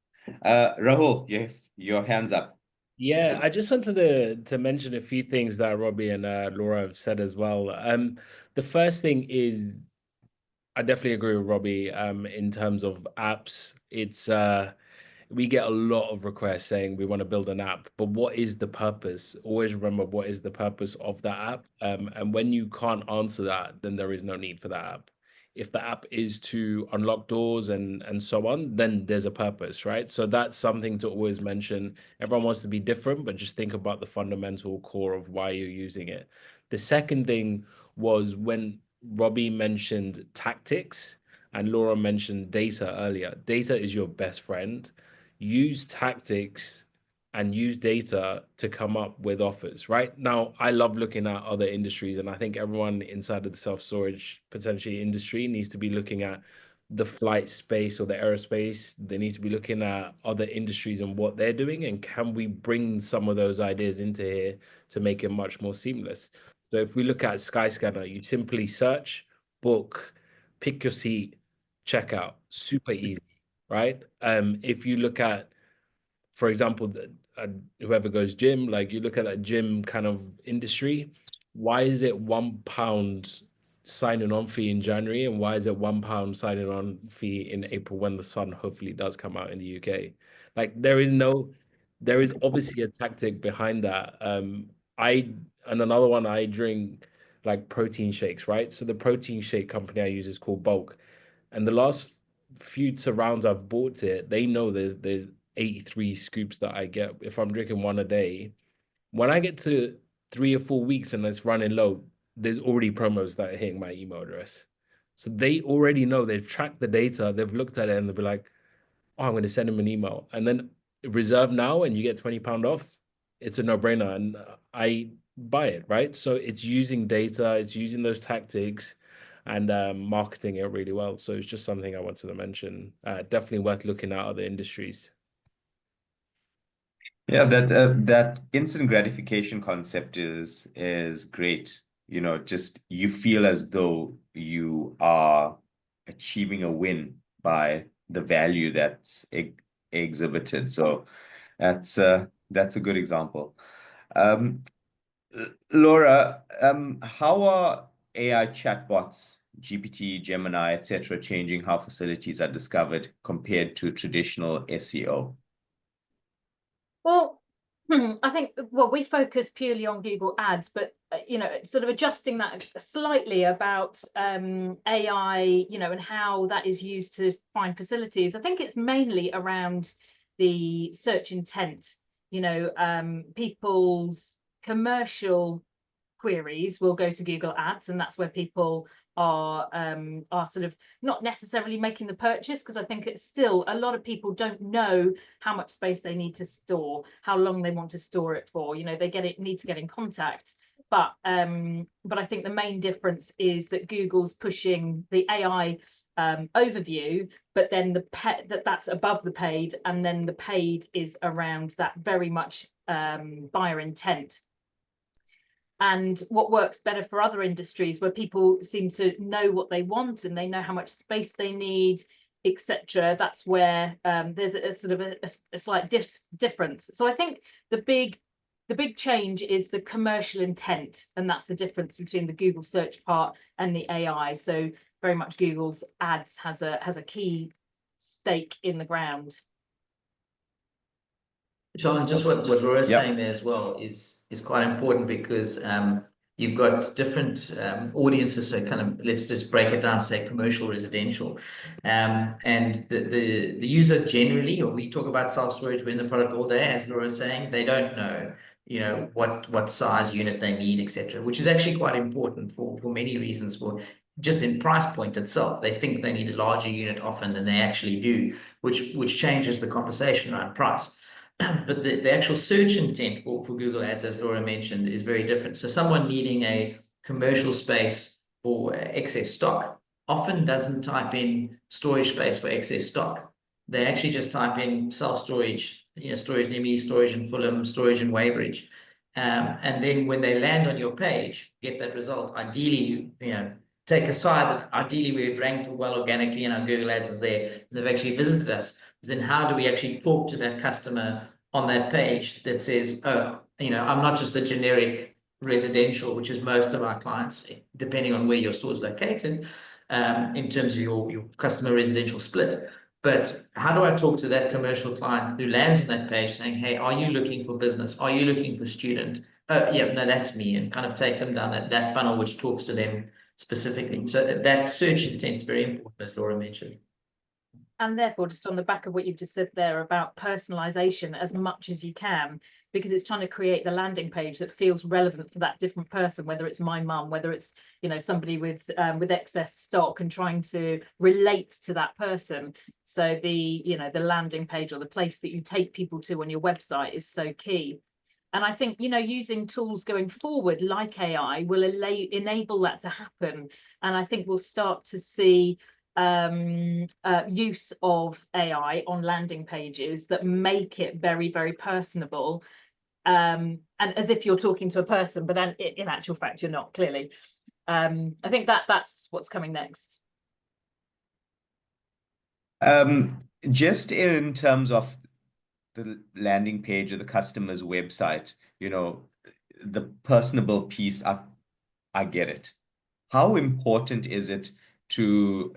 Rahul, you have your hands up. Yeah, I just wanted to mention a few things that Robbie and Laura have said as well. The first thing is I definitely agree with Robbie in terms of apps. It's we get a lot of requests saying we want to build an app, but what is the purpose? Always remember what is the purpose of that app. And when you can't answer that, then there is no need for that app. If the app is to unlock doors and so on, then there's a purpose, right? So that's something to always mention. Everyone wants to be different, but just think about the fundamental core of why you're using it. The second thing was when Robbie mentioned tactics and Laura mentioned data earlier. Data is your best friend. Use tactics and use data to come up with offers. Right now, I love looking at other industries, and I think everyone inside of the self-storage potentially industry needs to be looking at the flight space or the aerospace. They need to be looking at other industries and what they're doing, and can we bring some of those ideas into here to make it much more seamless. So if we look at Skyscanner, you simply search, book, pick your seat, check out. Super easy, right? If you look at, for example, whoever goes gym, like you look at that gym kind of industry, why is it £1 signing on fee in January, and why is it £1 signing on fee in April when the sun hopefully does come out in the UK? Like there is obviously a tactic behind that. And another one, I drink like protein shakes, right? So the protein shake company I use is called Bulk. And the last few rounds I've bought it, they know there's 83 scoops that I get if I'm drinking one a day. When I get to 3 or 4 weeks and it's running low, there's already promos that are hitting my email address. So they already know, they've tracked the data, they've looked at it, and they'll be like, oh, I'm going to send them an email. And then reserve now and you get £20 off. It's a no-brainer. And I buy it, right? So it's using data, it's using those tactics and marketing it really well. So it's just something I wanted to mention. Definitely worth looking at other industries. Yeah, that instant gratification concept is great. You know, just you feel as though you are achieving a win by the value that's exhibited. So that's a good example. Um, Laura, how are AI chatbots, GPT, Gemini, etc., changing how facilities are discovered compared to traditional SEO? Well, I think, well, we focus purely on Google Ads, but sort of adjusting that slightly about AI, and how that is used to find facilities. I think it's mainly around the search intent. People's commercial queries will go to Google Ads, and that's where people are sort of not necessarily making the purchase, because I think it's still a lot of people don't know how much space they need to store, how long they want to store it for. They need to get in contact. But I think the main difference is that Google's pushing the AI overview, but then that's above the paid, and then the paid is around that very much buyer intent. And what works better for other industries where people seem to know what they want and they know how much space they need, etc. That's where there's a sort of a slight difference. So I think the big change is the commercial intent, and that's the difference between the Google search part and the AI. So very much Google's ads has a key stake in the ground. Shalin, just what Laura's saying there as well is quite important, because you've got different audiences. So kind of, let's just break it down, say commercial, residential, and the user generally, or we talk about self-storage, we're in the product all day, as Laura's saying, they don't know what size unit they need, etc., which is actually quite important for many reasons. For just in price point itself, they think they need a larger unit often than they actually do, which changes the conversation around price. But the actual search intent for Google Ads, as Laura mentioned, is very different. So someone needing a commercial space for excess stock often doesn't type in storage space for excess stock. they actually just type in self-storage, storage near me, storage in Fulham, storage in Weybridge. And then when they land on your page, get that result. Ideally, take aside that ideally we've ranked well organically and our Google Ads is there, they've actually visited us. Then how do we actually talk to that customer on that page that says, oh, I'm not just the generic residential, which is most of our clients, depending on where your store is located, in terms of your customer residential split. But how do I talk to that commercial client who lands on that page saying, hey, are you looking for business? Are you looking for student? Yeah, no, that's me, and kind of take them down that funnel which talks to them specifically. So that search intent is very important, as Laura mentioned. And therefore, just on the back of what you've just said there about personalization as much as you can, because it's trying to create the landing page that feels relevant for that different person, whether it's my mum, whether it's somebody with excess stock, and trying to relate to that person. So the the landing page or the place that you take people to on your website is so key. And I think using tools going forward like AI will enable that to happen. And I think we'll start to see use of AI on landing pages that make it very, very personable, and as if you're talking to a person, but then in actual fact you're not, clearly. I think that's what's coming next. Just in terms of the landing page or the customer's website, the personable piece, I get it. How important is it to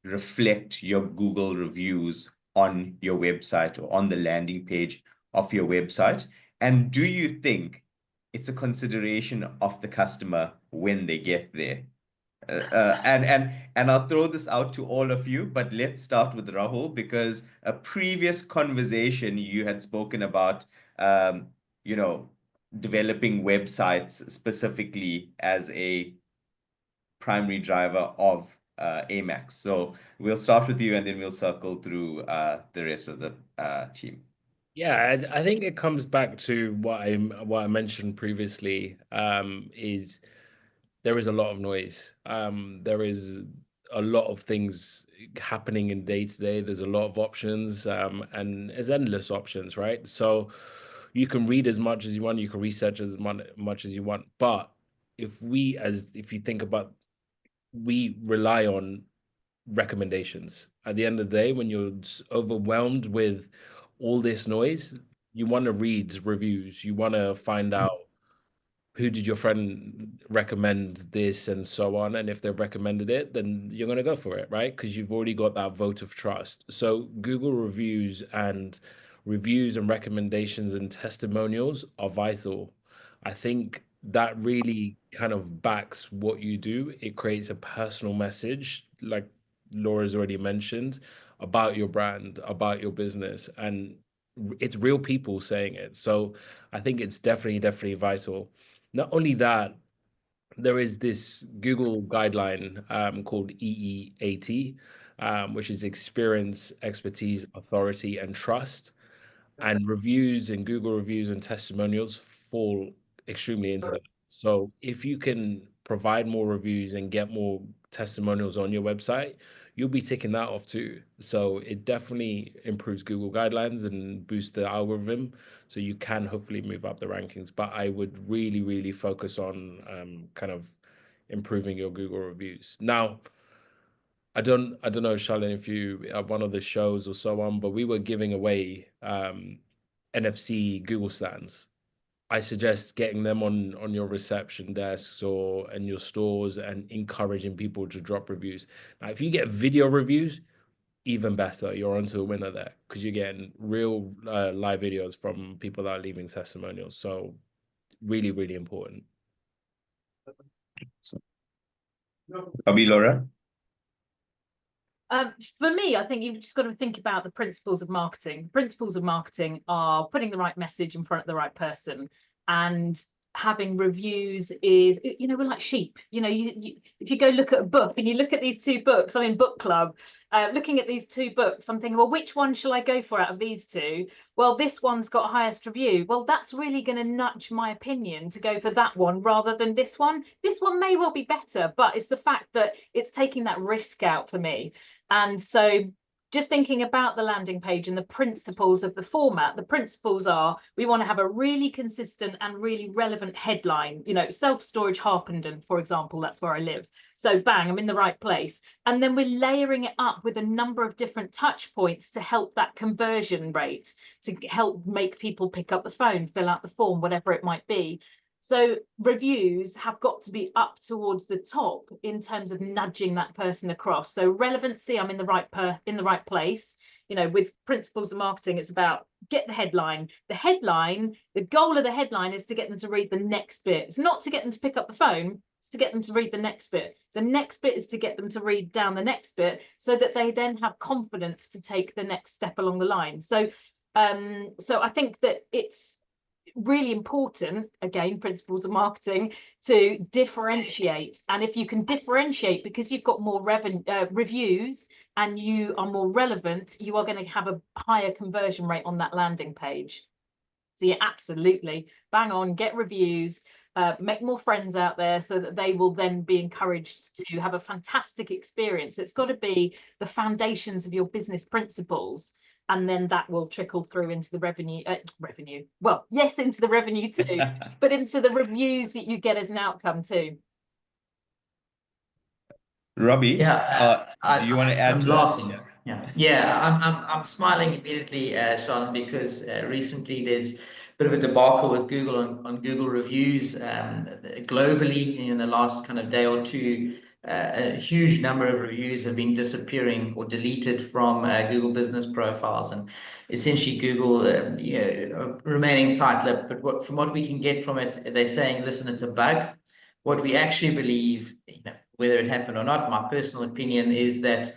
reflect your Google reviews on your website or on the landing page of your website? And do you think it's a consideration of the customer when they get there? And I'll throw this out to all of you, but let's start with Rahul, because a previous conversation you had spoken about, developing websites specifically as a primary driver of AMAX. So we'll start with you and then we'll circle through the rest of the team. Yeah, I think it comes back to what I mentioned previously, is there is a lot of noise. There is a lot of things happening in day to day. There's a lot of options, and there's endless options, right? So you can read as much as you want, you can research as much as you want. But if you think about, we rely on recommendations. At the end of the day, when you're overwhelmed with all this noise, you want to read reviews, you want to find out who did your friend recommend this and so on. And if they've recommended it, then you're going to go for it, right? Because you've already got that vote of trust. So Google reviews and recommendations and testimonials are vital. I think that really kind of backs what you do. It creates a personal message, like Laura's already mentioned, about your brand, about your business, and it's real people saying it. So I think it's definitely vital. Not only that, there is this Google guideline called EEAT, which is experience, expertise, authority, and trust. And reviews and Google reviews and testimonials fall extremely into that. So if you can provide more reviews and get more testimonials on your website, you'll be ticking that off too. So it definitely improves Google guidelines and boosts the algorithm. So you can hopefully move up the rankings. But I would really focus on kind of improving your Google reviews. Now, I don't know, Shalin, if you at one of the shows or so on, but we were giving away NFC Google stands. I suggest getting them on your reception desks or in your stores and encouraging people to drop reviews. Now, if you get video reviews, even better. You're onto a winner there because you're getting real live videos from people that are leaving testimonials. So really important. Robbie, Laura? For me, I think you've just got to think about the principles of marketing. Principles of marketing are putting the right message in front of the right person, and having reviews is, we're like sheep. If you go look at a book and you look at these two books, I'm in book club, looking at these two books, I'm thinking, well, which one shall I go for out of these two? Well, this one's got highest review. Well, that's really going to nudge my opinion to go for that one rather than this one. This one may well be better, but it's the fact that it's taking that risk out for me. And so just thinking about the landing page and the principles of the format, the principles are, we want to have a really consistent and really relevant headline, you know, self-storage Harpenden, for example, that's where I live. So bang, I'm in the right place. And then we're layering it up with a number of different touch points to help that conversion rate, to help make people pick up the phone, fill out the form, whatever it might be. So reviews have got to be up towards the top in terms of nudging that person across. So relevancy, I'm in the right place. You know, with principles of marketing, it's about get the headline. The headline, the goal of the headline is to get them to read the next bit. It's not to get them to pick up the phone, it's to get them to read the next bit. The next bit is to get them to read down the next bit so that they then have confidence to take the next step along the line. So I think that it's really important, again, principles of marketing, to differentiate. And if you can differentiate because you've got more reviews and you are more relevant, you are going to have a higher conversion rate on that landing page. So yeah, absolutely, bang on, get reviews, make more friends out there so that they will then be encouraged to have a fantastic experience. It's got to be the foundations of your business principles. And then that will trickle through into the revenue. Well, yes, into the revenue too, but into the reviews that you get as an outcome too. Robbie, Yeah, do you want to add I'm to laughing. that? I'm smiling immediately, Shalin, because recently there's a bit of a debacle with Google on Google reviews globally. In the last kind of day or two, a huge number of reviews have been disappearing or deleted from Google business profiles, and essentially Google remaining tight-lipped. But from what we can get from it, they're saying, listen, it's a bug. What we actually believe, whether it happened or not, my personal opinion is that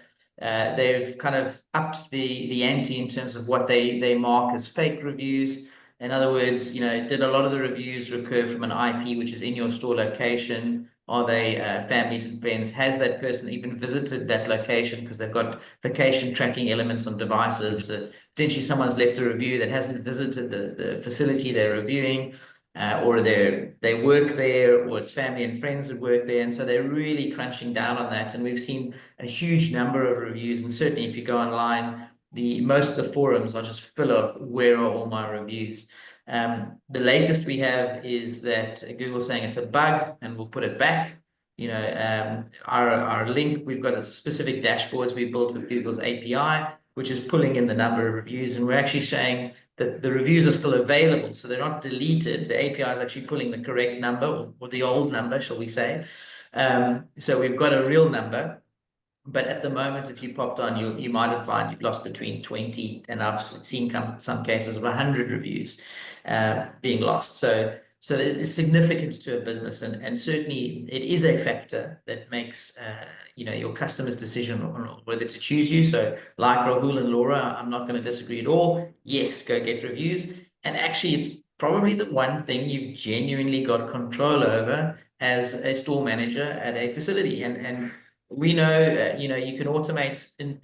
they've kind of upped the ante in terms of what they mark as fake reviews. In other words, did a lot of the reviews recur from an IP which is in your store location? Are they families and friends? Has that person even visited that location? Because they've got location tracking elements on devices. Potentially someone's left a review that hasn't visited the facility they're reviewing. Or they work there, or it's family and friends that work there. And so they're really crunching down on that. And we've seen a huge number of reviews. And certainly if you go online, most of the forums are just full of where are all my reviews. The latest we have is that Google's saying it's a bug and we'll put it back. Our link, we've got a specific dashboards we built with Google's API, which is pulling in the number of reviews. And we're actually saying that the reviews are still available, so they're not deleted. The API is actually pulling the correct number, or the old number, shall we say. So we've got a real number. But at the moment, if you popped on, you might have found you've lost between 20 and I've seen some cases of 100 reviews being lost. So it's significant to a business, and certainly it is a factor that makes your customer's decision on whether to choose you. So like Rahul and Laura, I'm not going to disagree at all. Yes, go get reviews. And actually, it's probably the one thing you've genuinely got control over as a store manager at a facility. And we know, you can automate an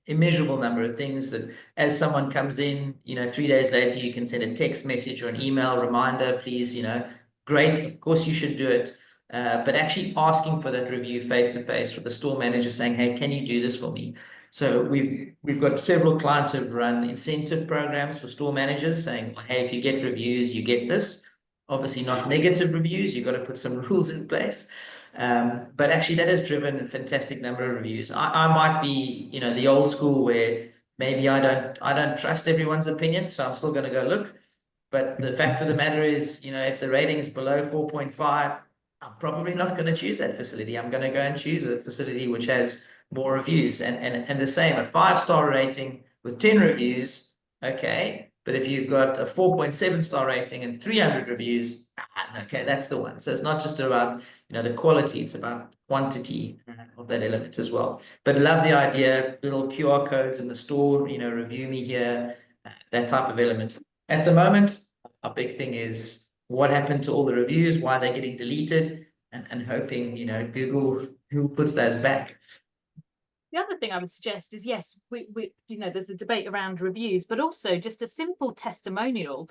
immeasurable number of things that as someone comes in, 3 days later, you can send a text message or an email reminder, please, great, of course you should do it. But actually asking for that review face-to-face with the store manager saying, hey, can you do this for me? So we've got several clients who've run incentive programs for store managers saying, well, hey, if you get reviews, you get this. Obviously not negative reviews, you've got to put some rules in place. But actually that has driven a fantastic number of reviews. I might be, the old school where maybe I don't trust everyone's opinion, so I'm still going to go look. But the fact of the matter is, if the rating is below 4.5, I'm probably not going to choose that facility. I'm going to go and choose a facility which has more reviews. And the same, a 5-star rating with 10 reviews, okay. But if you've got a 4.7-star rating and 300 reviews, okay, that's the one. So it's not just about the quality; it's about quantity of that element as well. But love the idea, little QR codes in the store, review me here, that type of element. At the moment, our big thing is what happened to all the reviews, why they're getting deleted, and hoping Google who puts those back. The other thing I would suggest is, yes, we there's the debate around reviews, but also just a simple testimonial,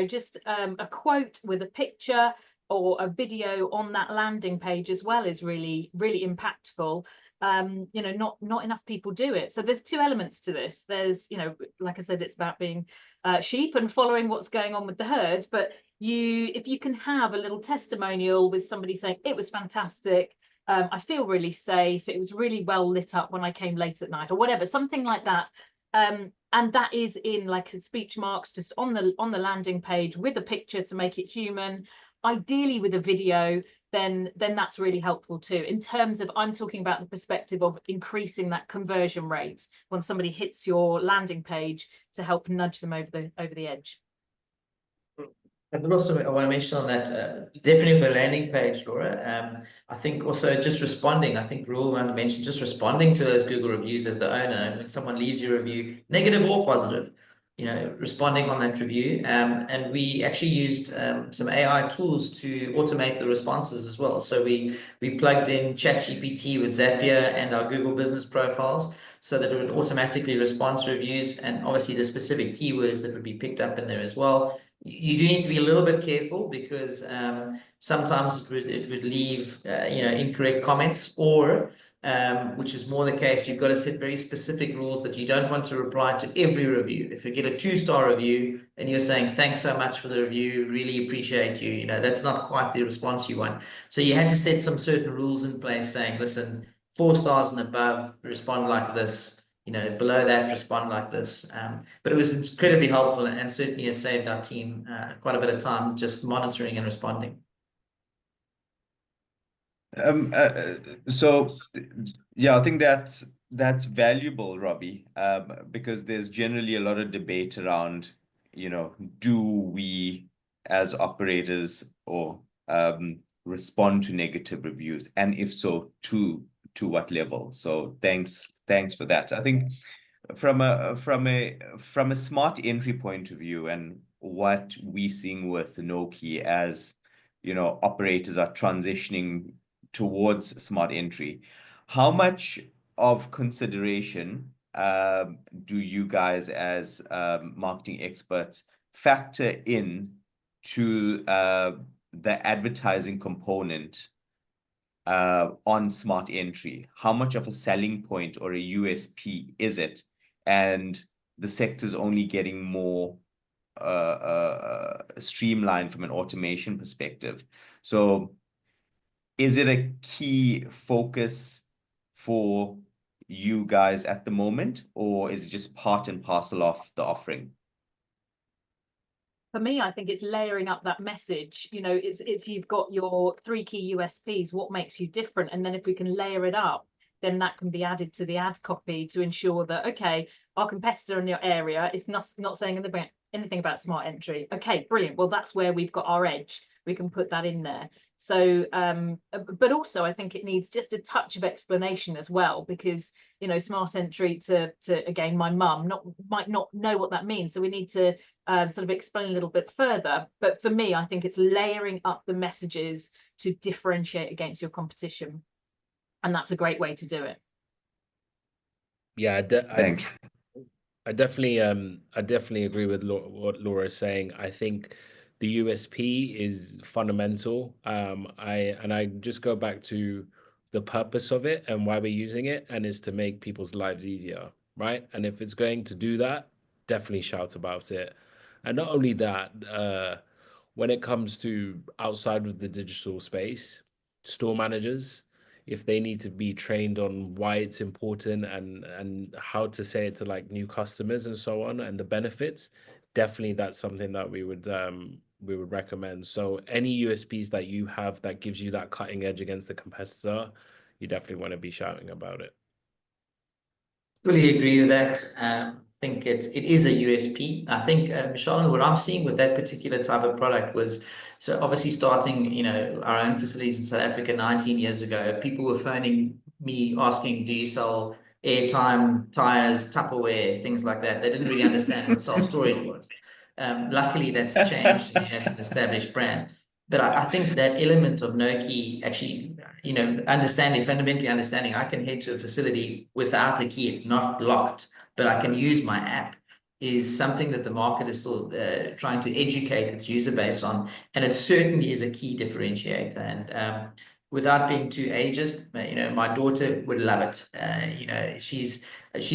just a quote with a picture or a video on that landing page as well is really, really impactful. you know, not enough people do it. So there's two elements to this. There's, you know, like I said, it's about being sheep and following what's going on with the herd. But if you can have a little testimonial with somebody saying it was fantastic, I feel really safe, it was really well lit up when I came late at night, or whatever, something like that. And that is in like speech marks, just on the landing page with a picture to make it human, ideally with a video, then that's really helpful too. In terms of, I'm talking about the perspective of increasing that conversion rate when somebody hits your landing page to help nudge them over the edge. But also, I want to mention on that, definitely for the landing page, Laura. I think also just responding. I think Rahul mentioned just responding to those Google reviews as the owner. When someone leaves you a review, negative or positive, you know, responding on that review. And we actually used some AI tools to automate the responses as well. So we plugged in ChatGPT with Zapier and our Google business profiles so that it would automatically respond to reviews, and obviously the specific keywords that would be picked up in there as well. You do need to be a little bit careful because sometimes it would leave you know, incorrect comments, or which is more the case, you've got to set very specific rules that you don't want to reply to every review. If you get a 2-star review and you're saying thanks so much for the review, really appreciate you, you know, that's not quite the response you want. So you had to set some certain rules in place saying, listen, 4 stars and above, respond like this. You know, below that, respond like this. But it was incredibly helpful, and certainly has saved our team quite a bit of time just monitoring and responding. So yeah, I think that's valuable, Robbie, because there's generally a lot of debate around, you know, do we as operators or respond to negative reviews, and if so, to what level? So thanks for that. I think from a smart entry point of view, and what we're seeing with Nokē, as you know, operators are transitioning towards smart entry, how much of consideration do you guys as marketing experts factor in to the advertising component on smart entry? How much of a selling point or a USP is it? And the sector's only getting more streamlined from an automation perspective. So is it a key focus for you guys at the moment, or is it just part and parcel of the offering? For me, I think it's layering up that message. You know, it's you've got your 3 key USPs, what makes you different, and then if we can layer it up, then that can be added to the ad copy to ensure that, okay, our competitor in your area is not saying anything about smart entry. Okay, brilliant. Well, that's where we've got our edge. We can put that in there. So, but also I think it needs just a touch of explanation as well, because, you know, smart entry to again, my mum might not know what that means. So we need to sort of explain a little bit further. But for me, I think it's layering up the messages to differentiate against your competition. And that's a great way to do it. Yeah, Thanks. I definitely agree with what Laura is saying. I think the USP is fundamental. I just go back to the purpose of it and why we're using it, and is to make people's lives easier, right? And if it's going to do that, definitely shout about it. And not only that, when it comes to outside of the digital space, store managers, if they need to be trained on why it's important and how to say it to like new customers and so on, and the benefits, definitely that's something that we would recommend. So any USPs that you have that gives you that cutting edge against the competitor, you definitely want to be shouting about it. Fully agree with that. I think it is a USP. I think, Shalin, what I'm seeing with that particular type of product was, so obviously starting, you know, our own facilities in South Africa 19 years ago, people were phoning me asking, do you sell airtime, tires, Tupperware, things like that. They didn't really understand what self-storage was. Luckily, that's changed, and that's an established brand. But I think that element of Nokē actually, you know, fundamentally understanding, I can head to a facility without a key, it's not locked, but I can use my app, is something that the market is still trying to educate its user base on. And it certainly is a key differentiator. And without being too ageist, you know, my daughter would love it. You know, she's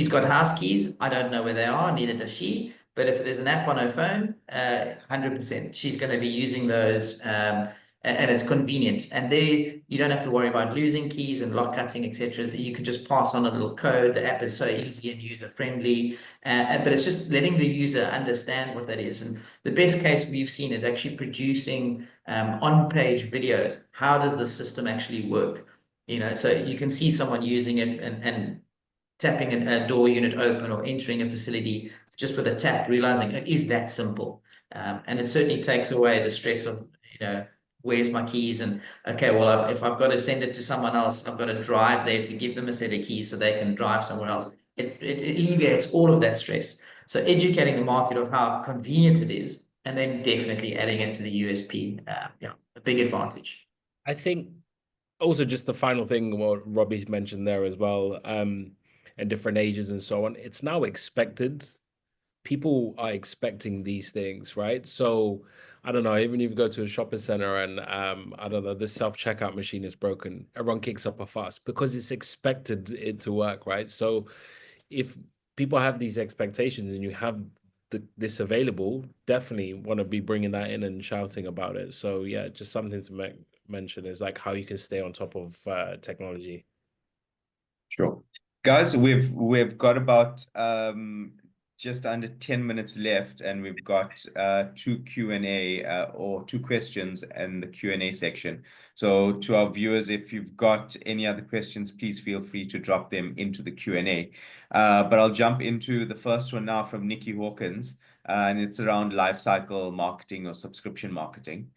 got house keys. I don't know where they are, neither does she. But if there's an app on her phone, 100%, she's going to be using those, and it's convenient. And there, you don't have to worry about losing keys and lock cutting, etc. You can just pass on a little code. The app is so easy and user friendly. But it's just letting the user understand what that is. And the best case we've seen is actually producing on-page videos. How does the system actually work? You know, so you can see someone using it and tapping a door unit open or entering a facility just with a tap, realizing it is that simple. And it certainly takes away the stress of, you know, where's my keys? And okay, well, if I've got to send it to someone else, I've got to drive there to give them a set of keys so they can drive somewhere else. It alleviates all of that stress. So educating the market of how convenient it is, and then definitely adding it to the USP, yeah, a big advantage. I think also just the final thing what Robbie mentioned there as well, and different ages and so on, it's now expected. People are expecting these things, right? So I don't know, even if you go to a shopping center and I don't know, this self-checkout machine is broken, everyone kicks up a fuss because it's expected it to work, right? So if people have these expectations and you have this available, definitely want to be bringing that in and shouting about it. So yeah, just something to mention is like how you can stay on top of technology. Sure. Guys, we've got about just under 10 minutes left, and we've got two Q&A or two questions in the Q&A section. So to our viewers, if you've got any other questions, please feel free to drop them into the Q&A. But I'll jump into the first one now from Nikki Hawkins, and it's around lifecycle marketing or subscription marketing.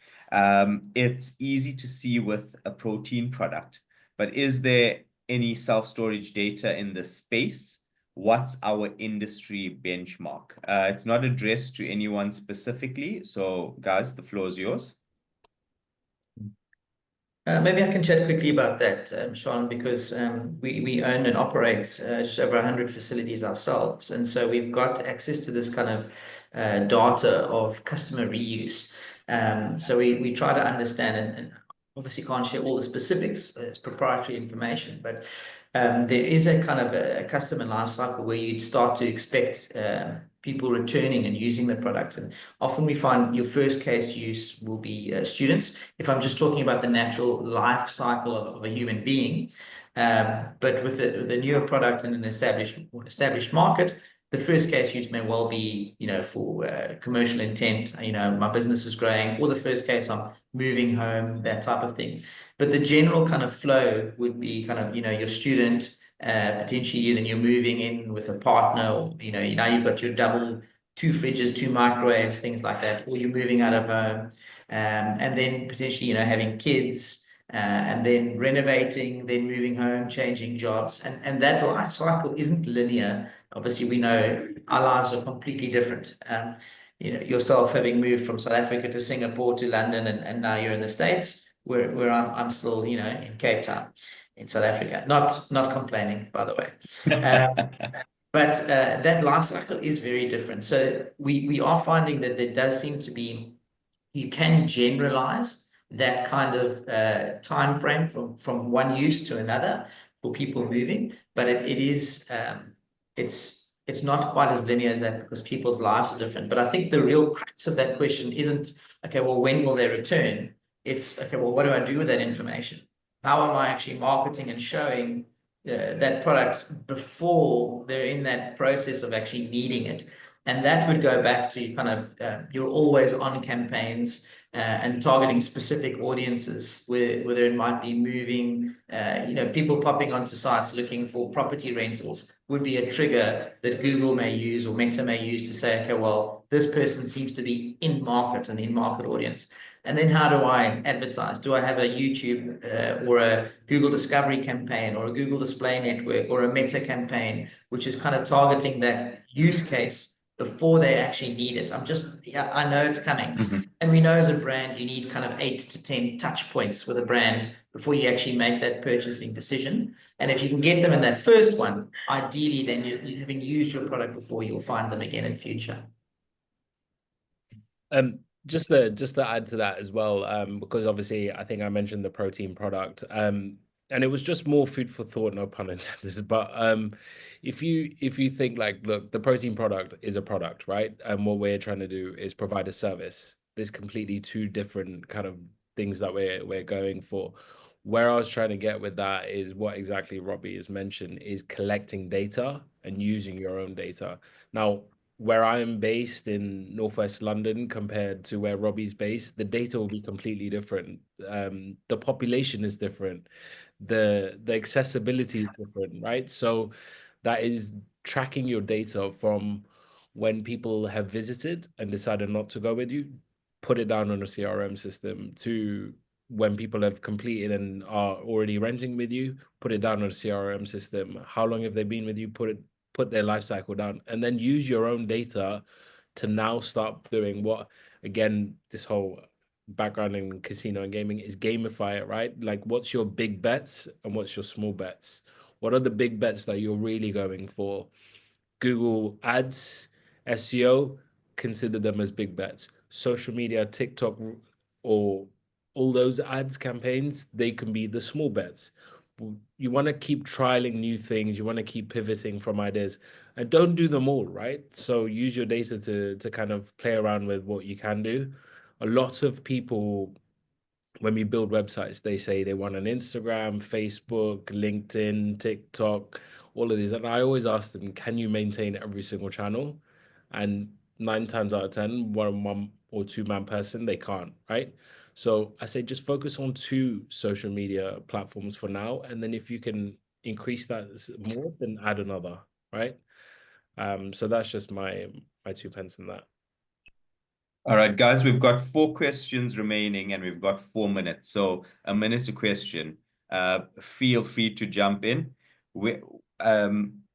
It's easy to see with a protein product, but is there any self-storage data in this space? What's our industry benchmark? It's not addressed to anyone specifically. So guys, the floor is yours. Maybe I can chat quickly about that, Shalin, because we own and operate just over 100 facilities ourselves. And so we've got access to this kind of data of customer reuse. So we try to understand, and obviously can't share all the specifics, it's proprietary information, but there is a kind of a customer life cycle where you'd start to expect people returning and using the product. And often we find your first case use will be students, if I'm just talking about the natural life cycle of a human being. But with a newer product in an established market, the first case use may well be, you know, for commercial intent, you know, my business is growing, or the first case I'm moving home, that type of thing. But the general kind of flow would be kind of, you know, your student, potentially then you're moving in with a partner, or, you know, now you've got your two fridges, 2 microwaves, things like that, or you're moving out of home, and then potentially, you know, having kids, and then renovating, then moving home, changing jobs. And that life cycle isn't linear. Obviously, we know our lives are completely different. You know, yourself having moved from South Africa to Singapore to London, and now you're in the States, where I'm still, you know, in Cape Town, in South Africa. Not complaining, by the way. But that life cycle is very different. So we are finding that there does seem to be, you can generalize that kind of time frame from one use to another for people moving, but it is it's not quite as linear as that, because people's lives are different. But I think the real crux of that question isn't, okay, well, when will they return? It's, okay, well, what do I do with that information? How am I actually marketing and showing that product before they're in that process of actually needing it? And that would go back to kind of your always on campaigns and targeting specific audiences, whether it might be moving, you know, people popping onto sites looking for property rentals would be a trigger that Google may use or Meta may use to say, okay, well, this person seems to be in market, an in-market audience. And then how do I advertise? Do I have a YouTube or a Google Discovery campaign, or a Google Display Network, or a Meta campaign, which is kind of targeting that use case before they actually need it? I know it's coming. Mm-hmm. And we know as a brand, you need kind of 8 to 10 touch points with a brand before you actually make that purchasing decision. And if you can get them in that first one, ideally, then you having used your product before, you'll find them again in future. just to add to that as well, because obviously I think I mentioned the protein product, and it was just more food for thought, no pun intended. But if you think like, look, the protein product is a product, right? And what we're trying to do is provide a service. There's completely two different kind of things that we're going for. Where I was trying to get with that is what exactly Robbie has mentioned is collecting data and using your own data. Now, where I'm based in Northwest London compared to where Robbie's based, the data will be completely different. The population is different. The accessibility is different, right? So that is tracking your data from when people have visited and decided not to go with you, put it down on a CRM system, to when people have completed and are already renting with you, put it down on a CRM system. How long have they been with you? Put their life cycle down, and then use your own data to now start doing what, again, this whole background in casino and gaming is gamify it, right? Like, what's your big bets and what's your small bets? What are the big bets that you're really going for? Google Ads, SEO, consider them as big bets. Social media, TikTok, or all those ads campaigns, they can be the small bets. You want to keep trialing new things. You want to keep pivoting from ideas, and don't do them all, right? So use your data to kind of play around with what you can do. A lot of people, when we build websites, they say they want an Instagram, Facebook, LinkedIn, TikTok, all of these. And I always ask them, can you maintain every single channel? And 9 times out of 10, one or two man person, they can't, right? So I say just focus on 2 social media platforms for now. And then if you can increase that more, then add another, right? So that's just my 2 pence in that. All right, guys, we've got 4 questions remaining and we've got 4 minutes. So a minute a question. Feel free to jump in.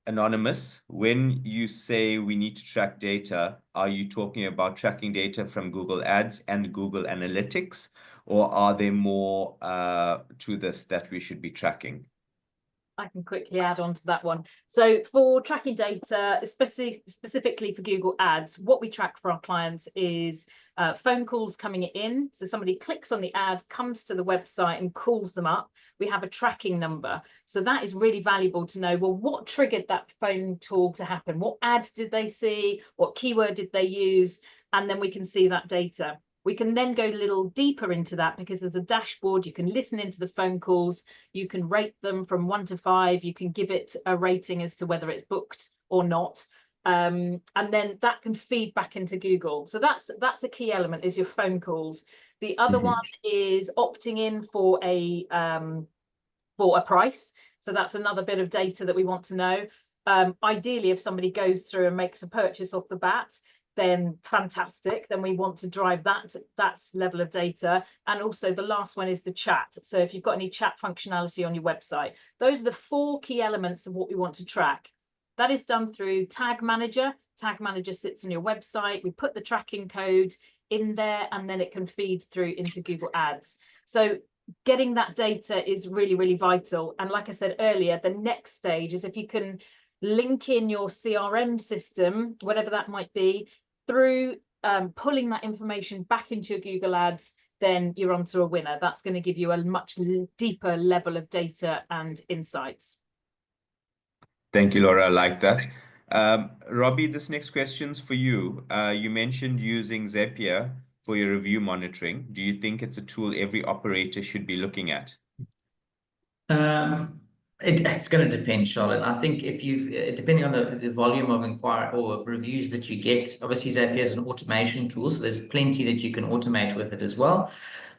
Anonymous, when you say we need to track data, are you talking about tracking data from Google Ads and Google Analytics, or are there more to this that we should be tracking? I can quickly add on to that one. So for tracking data, specifically for Google Ads, what we track for our clients is phone calls coming in. So somebody clicks on the ad, comes to the website and calls them up. We have a tracking number. So that is really valuable to know, well, what triggered that phone call to happen? What ad did they see? What keyword did they use? And then we can see that data. We can then go a little deeper into that because there's a dashboard. You can listen into the phone calls. You can rate them from 1 to 5. You can give it a rating as to whether it's booked or not. And then that can feed back into Google. So that's a key element, is your phone calls. The other one is opting in for a price. So that's another bit of data that we want to know. Ideally, if somebody goes through and makes a purchase off the bat, then fantastic. Then we want to drive that level of data. And also the last one is the chat. So if you've got any chat functionality on your website, those are the 4 key elements of what we want to track. That is done through Tag Manager. Tag Manager sits on your website. We put the tracking code in there, and then it can feed through into Google Ads. So getting that data is really, really vital. And like I said earlier, the next stage is if you can link in your CRM system, whatever that might be, through pulling that information back into your Google Ads, then you're onto a winner. That's going to give you a much deeper level of data and insights. Thank you, Laura. I like that. Robbie, this next question's for you. You mentioned using Zapier for your review monitoring. Do you think it's a tool every operator should be looking at? It's going to depend, Charlotte. I think if you've, depending on the volume of inquiry or reviews that you get, obviously Zapier is an automation tool, so there's plenty that you can automate with it as well.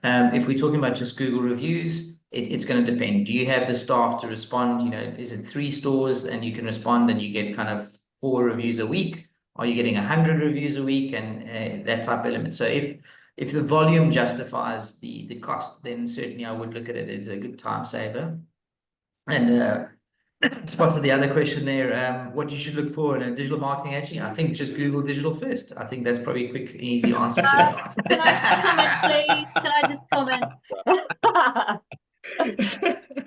If we're talking about just Google reviews, it's going to depend. Do you have the staff to respond? You know, is it 3 stores and you can respond and you get kind of 4 reviews a week? Are you getting 100 reviews a week and that type of element? So if the volume justifies the cost, then certainly I would look at it as a good time saver. And spot to the other question there, what you should look for in a digital marketing agency, I think just Google digital first. I think that's probably a quick and easy answer to that. Can I just comment, please? Can I just comment?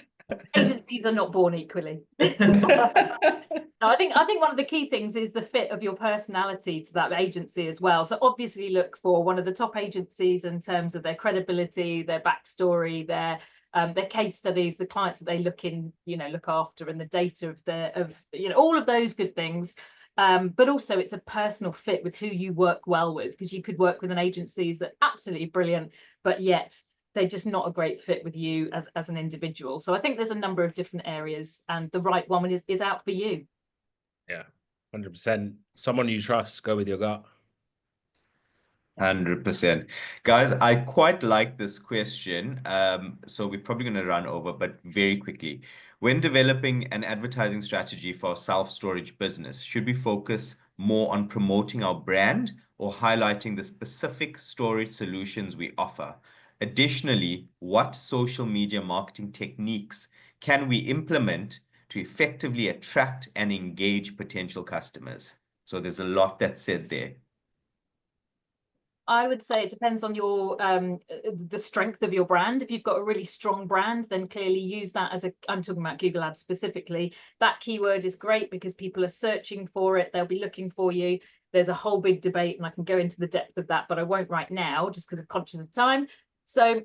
Agencies are not born equally. No, No, I think one of the key things is the fit of your personality to that agency as well. So obviously look for one of the top agencies in terms of their credibility, their backstory, their case studies, the clients that they look after, and the data of all of those good things. But also it's a personal fit with who you work well with, because you could work with an agencies that are absolutely brilliant, but yet they're just not a great fit with you as an individual. So I think there's a number of different areas, and the right one is out for you. Yeah, 100%. Someone you trust, go with your gut. 100%. Guys, I quite like this question. So we're probably going to run over, but very quickly. When developing an advertising strategy for a self-storage business, should we focus more on promoting our brand or highlighting the specific storage solutions we offer? Additionally, what social media marketing techniques can we implement to effectively attract and engage potential customers? So there's a lot that's said there. I would say it depends on your the strength of your brand. If you've got a really strong brand, then clearly use that as I'm talking about Google Ads specifically. That keyword is great because people are searching for it. They'll be looking for you. There's a whole big debate, and I can go into the depth of that, but I won't right now just because I'm conscious of time. So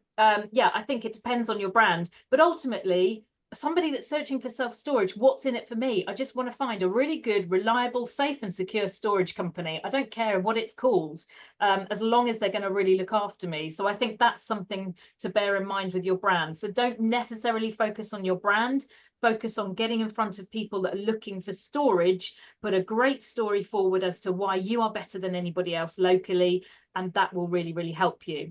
yeah, I think it depends on your brand, but ultimately, somebody that's searching for self-storage, what's in it for me? I just want to find a really good, reliable, safe and secure storage company. I don't care what it's called, as long as they're going to really look after me. So I think that's something to bear in mind with your brand. So don't necessarily focus on your brand, focus on getting in front of people that are looking for storage, put a great story forward as to why you are better than anybody else locally, and that will really, really help you.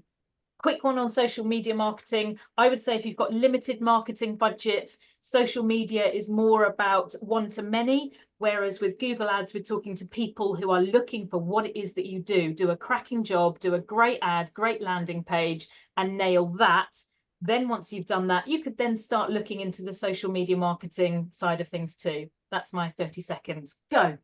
Quick one on social media marketing. I would say if you've got limited marketing budget, social media is more about one-to-many, whereas with Google Ads, we're talking to people who are looking for what it is that you do. Do a cracking job, do a great ad, great landing page, and nail that. Then once you've done that, you could then start looking into the social media marketing side of things too. That's my 30 seconds. Go.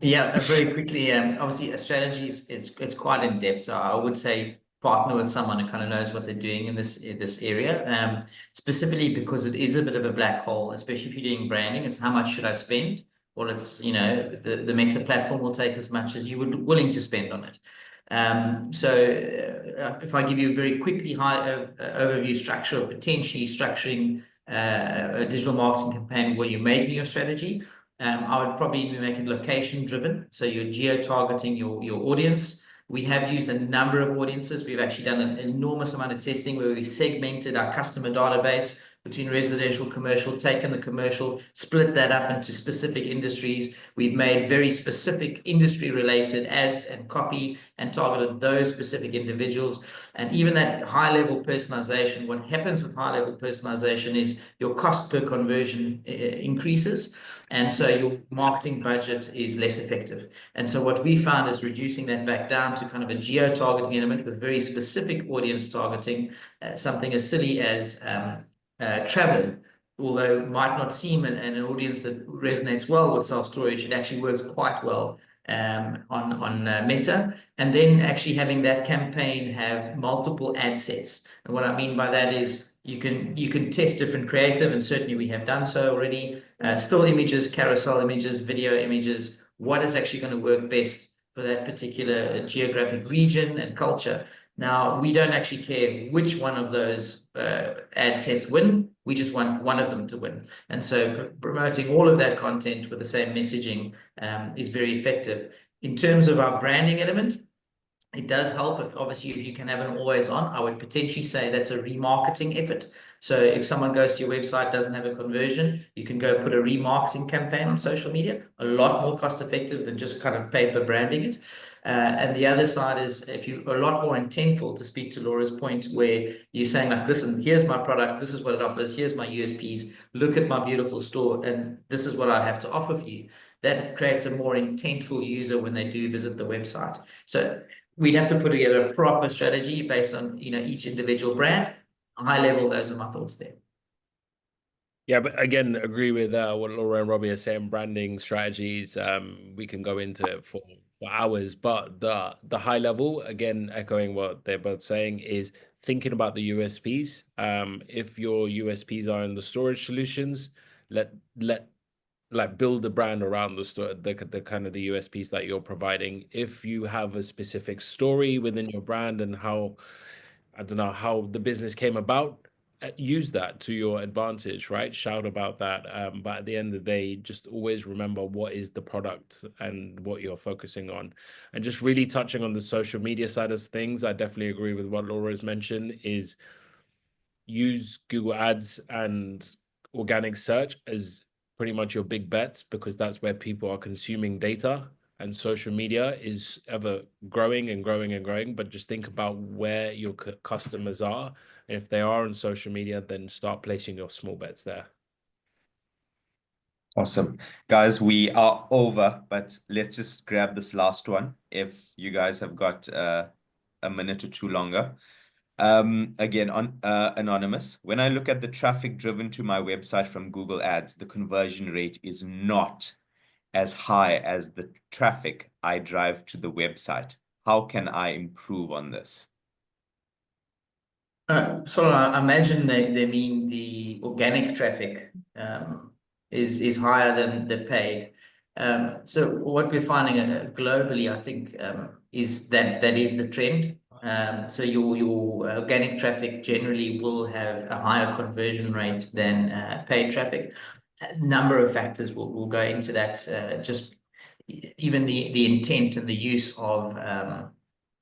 Yeah, very quickly. Obviously, a strategy it's quite in depth. So I would say partner with someone who kind of knows what they're doing in this area. Specifically because it is a bit of a black hole, especially if you're doing branding. It's how much should I spend? Well, it's the Meta platform will take as much as you would willing to spend on it. So if I give you a very quickly high overview structure of potentially structuring a digital marketing campaign where you're making your strategy. I would probably make it location driven. So you're geo-targeting your audience. We have used a number of audiences. We've actually done an enormous amount of testing where we segmented our customer database between residential, commercial, taken the commercial, split that up into specific industries. We've made very specific industry related ads and copy and targeted those specific individuals. And even that high level personalization, what happens with high level personalization is your cost per conversion increases. And so your marketing budget is less effective. And so what we found is reducing that back down to kind of a geo-targeting element with very specific audience targeting, something as silly as travel, although it might not seem an audience that resonates well with self-storage, it actually works quite well on Meta. And then actually having that campaign have multiple ad sets. And what I mean by that is you can test different creative, and certainly we have done so already. Still images, carousel images, video images, what is actually going to work best for that particular geographic region and culture. Now, we don't actually care which one of those ad sets win. We just want one of them to win. And so promoting all of that content with the same messaging is very effective. In terms of our branding element, it does help if obviously if you can have an always on. I would potentially say that's a remarketing effort. So if someone goes to your website, doesn't have a conversion, you can go put a remarketing campaign on social media, a lot more cost effective than just kind of paper branding it. And the other side is if you're a lot more intentful, to speak to Laura's point, where you're saying like, listen, here's my product, this is what it offers, here's my USPs, look at my beautiful store, and this is what I have to offer for you. That creates a more intentful user when they do visit the website. So we'd have to put together a proper strategy based on each individual brand. High level, those are my thoughts there. Yeah, but again, agree with what Laura and Robbie are saying. Branding strategies, we can go into it for hours, but the high level, again, echoing what they're both saying, is thinking about the USPs. If your USPs are in the storage solutions, let like build a brand around the store, the kind of the USPs that you're providing. If you have a specific story within your brand and how, I don't know, how the business came about, use that to your advantage, right? Shout about that. But at the end of the day, just always remember what is the product and what you're focusing on. And just really touching on the social media side of things, I definitely agree with what Laura has mentioned, is use Google Ads and organic search as pretty much your big bets, because that's where people are consuming data, and social media is ever growing and growing and growing. But just think about where your customers are. And if they are on social media, then start placing your small bets there. Awesome. Guys, we are over, but let's just grab this last one if you guys have got a minute or two longer. Again, on anonymous, when I look at the traffic driven to my website from Google Ads, the conversion rate is not as high as the traffic I drive to the website. How can I improve on this? So I imagine they mean the organic traffic is higher than the paid. So what we're finding globally, I think, is that is the trend. So your organic traffic generally will have a higher conversion rate than paid traffic. A number of factors will go into that. Just even the intent and the use of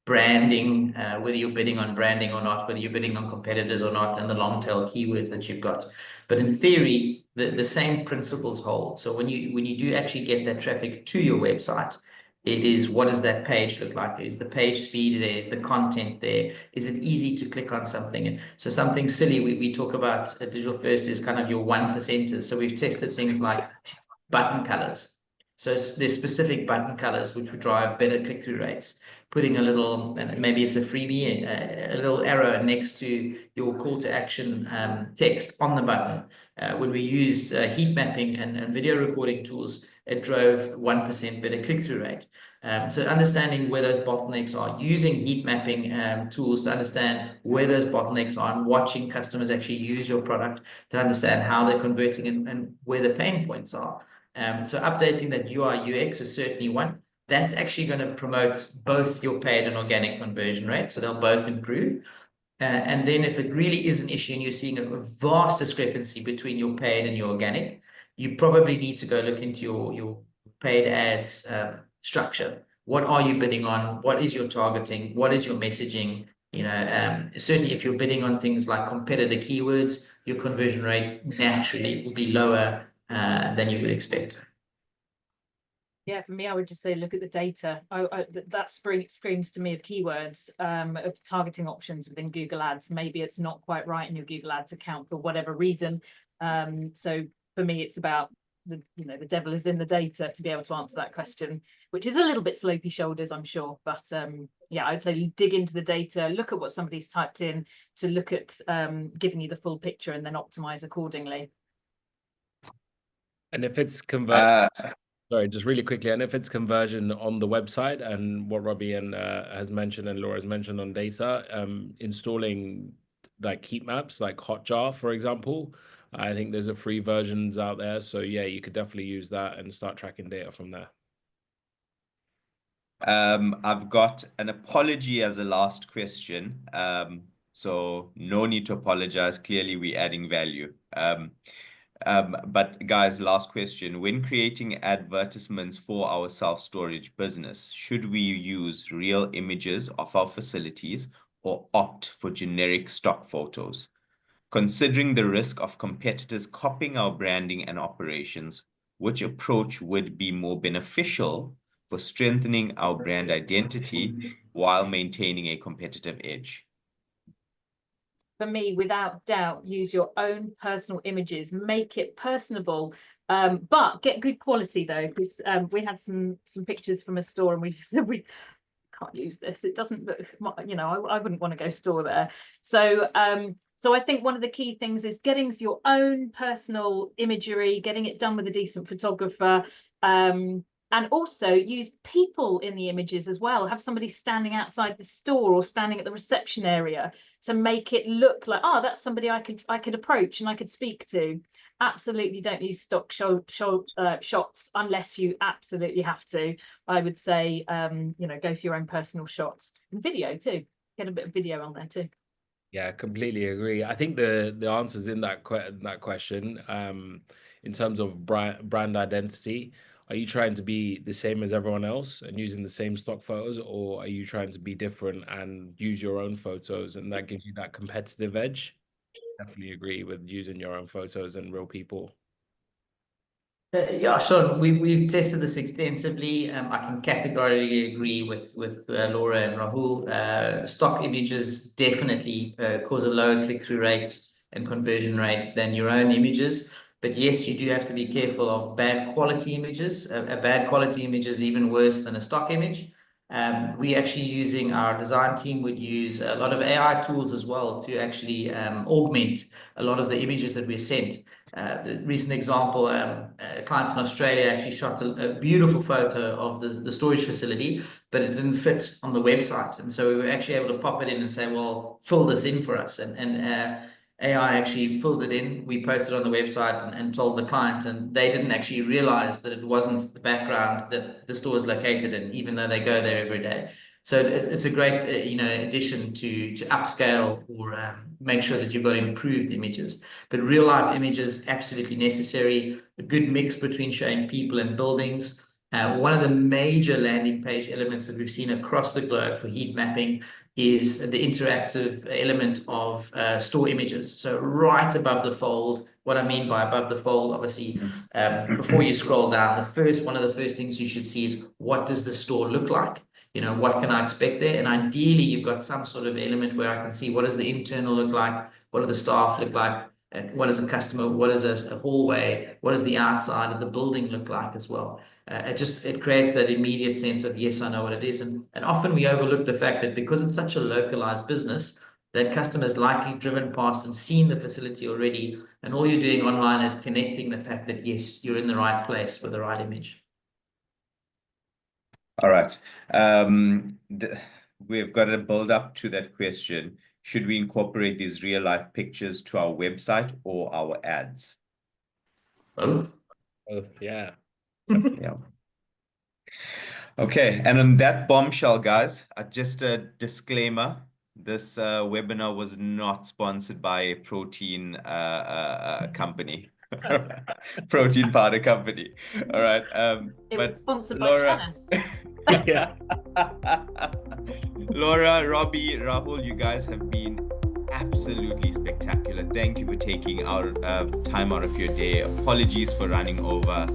branding, whether you're bidding on branding or not, whether you're bidding on competitors or not, and the long tail keywords that you've got. But in theory, the same principles hold. So when you do actually get that traffic to your website, it is, what does that page look like? Is the page speed there? Is the content there? Is it easy to click on something? And so something silly we talk about at Digital First is kind of your 1%ers. So we've tested things like button colors. So there's specific button colors which would drive better click-through rates. Putting a little, and maybe it's a freebie, a little arrow next to your call to action text on the button. When we used heat mapping and video recording tools, it drove 1% better click-through rate. So understanding where those bottlenecks are, using heat mapping tools to understand where those bottlenecks are, and watching customers actually use your product to understand how they're converting and where the pain points are. So updating that UI UX is certainly one. That's actually going to promote both your paid and organic conversion rate. So they'll both improve. And then if it really is an issue and you're seeing a vast discrepancy between your paid and your organic, you probably need to go look into your paid ads structure. What are you bidding on? What is your targeting? What is your messaging? Certainly if you're bidding on things like competitor keywords, your conversion rate naturally will be lower than you would expect. Yeah, for me, I would just say look at the data. That screams to me of keywords, of targeting options within Google Ads. Maybe it's not quite right in your Google Ads account for whatever reason. So for me, it's about the devil is in the data to be able to answer that question, which is a little bit slopey shoulders, I'm sure. But yeah, I'd say dig into the data, look at what somebody's typed in to look at giving you the full picture, and then optimize accordingly. And if it's sorry, just really quickly, and if it's conversion on the website, and what Robbie has mentioned and Laura has mentioned on data, installing like heat maps, like Hotjar, for example, I think there's a free versions out there. So yeah, you could definitely use that and start tracking data from there. I've got an apology as a last question. So no need to apologize. Clearly, we're adding value. But guys, last question. When creating advertisements for our self-storage business, should we use real images of our facilities or opt for generic stock photos? Considering the risk of competitors copying our branding and operations, which approach would be more beneficial for strengthening our brand identity while maintaining a competitive edge? For me, without doubt, use your own personal images, make it personable, but get good quality though, because we had some pictures from a store and we said we can't use this. It doesn't look, I wouldn't want to go store there. So I think one of the key things is getting your own personal imagery, getting it done with a decent photographer, and also use people in the images as well. Have somebody standing outside the store or standing at the reception area to make it look like, oh, that's somebody I could approach and I could speak to. absolutely don't use stock shots unless you absolutely have to. I would say, you know, go for your own personal shots and video too. Get a bit of video on there too. Yeah, completely agree. I think the answers in that question, in terms of brand identity, are you trying to be the same as everyone else and using the same stock photos, or are you trying to be different and use your own photos, and that gives you that competitive edge? Definitely agree with using your own photos and real people. Yeah, sure. We've tested this extensively. I can categorically agree with Laura and Rahul. Stock images definitely cause a lower click-through rate and conversion rate than your own images. But yes, you do have to be careful of bad quality images. A bad quality image is even worse than a stock image. We actually using our design team would use a lot of AI tools as well to actually augment a lot of the images that we're sent. The recent example, a client in Australia actually shot a beautiful photo of the storage facility, but it didn't fit on the website. And so we were actually able to pop it in and say, well, fill this in for us. And AI actually filled it in. We posted on the website and told the client, and they didn't actually realize that it wasn't the background that the store is located in, even though they go there every day. So it's a great, you know, addition to upscale or make sure that you've got improved images. But real life images absolutely necessary. A good mix between showing people and buildings. One of the major landing page elements that we've seen across the globe for heat mapping is the interactive element of store images. So right above the fold. What I mean by above the fold, obviously, before you scroll down, one of the first things you should see is, what does the store look like? You know, what can I expect there? And ideally, you've got some sort of element where I can see, what does the internal look like? What do the staff look like? What is a customer? What is a hallway? What does the outside of the building look like as well? It creates that immediate sense of, yes, I know what it is. And often we overlook the fact that because it's such a localized business, that customer's likely driven past and seen the facility already. And all you're doing online is connecting the fact that, yes, you're in the right place with the right image. All right. We've got to build up to that question. Should we incorporate these real life pictures to our website or our ads? Both. Both, yeah. Yeah. Okay. And on that bombshell, guys, just a disclaimer. This webinar was not sponsored by a protein company. Protein powder company. All right. It but was sponsored Laura, by tennis. Yeah. Laura, Robbie, Rahul, you guys have been absolutely spectacular. Thank you for taking time out of your day. Apologies for running over.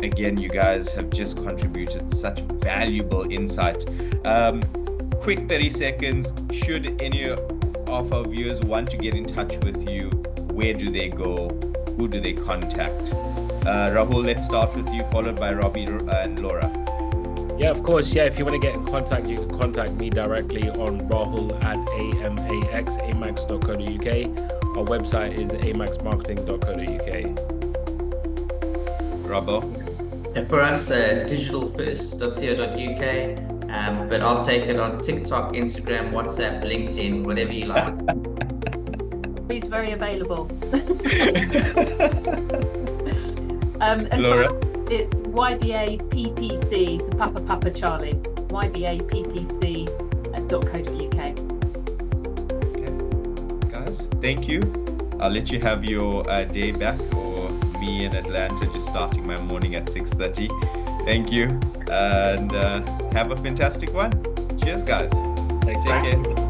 Again, you guys have just contributed such valuable insight. Quick 30 seconds. Should any of our viewers want to get in touch with you, where do they go? Who do they contact? Rahul, let's start with you, followed by Robbie and Laura. Yeah, of course. Yeah, if you want to get in contact, you can contact me directly on Rahul at amax.co.uk. Our website is amaxmarketing.co.uk. Robbo? And for us, digitalfirst.co.uk. But I'll take it on TikTok, Instagram, WhatsApp, LinkedIn, whatever you like. He's very available. And Laura? it's YBA PPC, so Papa Charlie, YBA PPC .co.uk. Okay. Guys, thank you. I'll let you have your day back, or me in Atlanta just starting my morning at 6:30. Thank you, and have a fantastic one. Cheers, guys. Take care.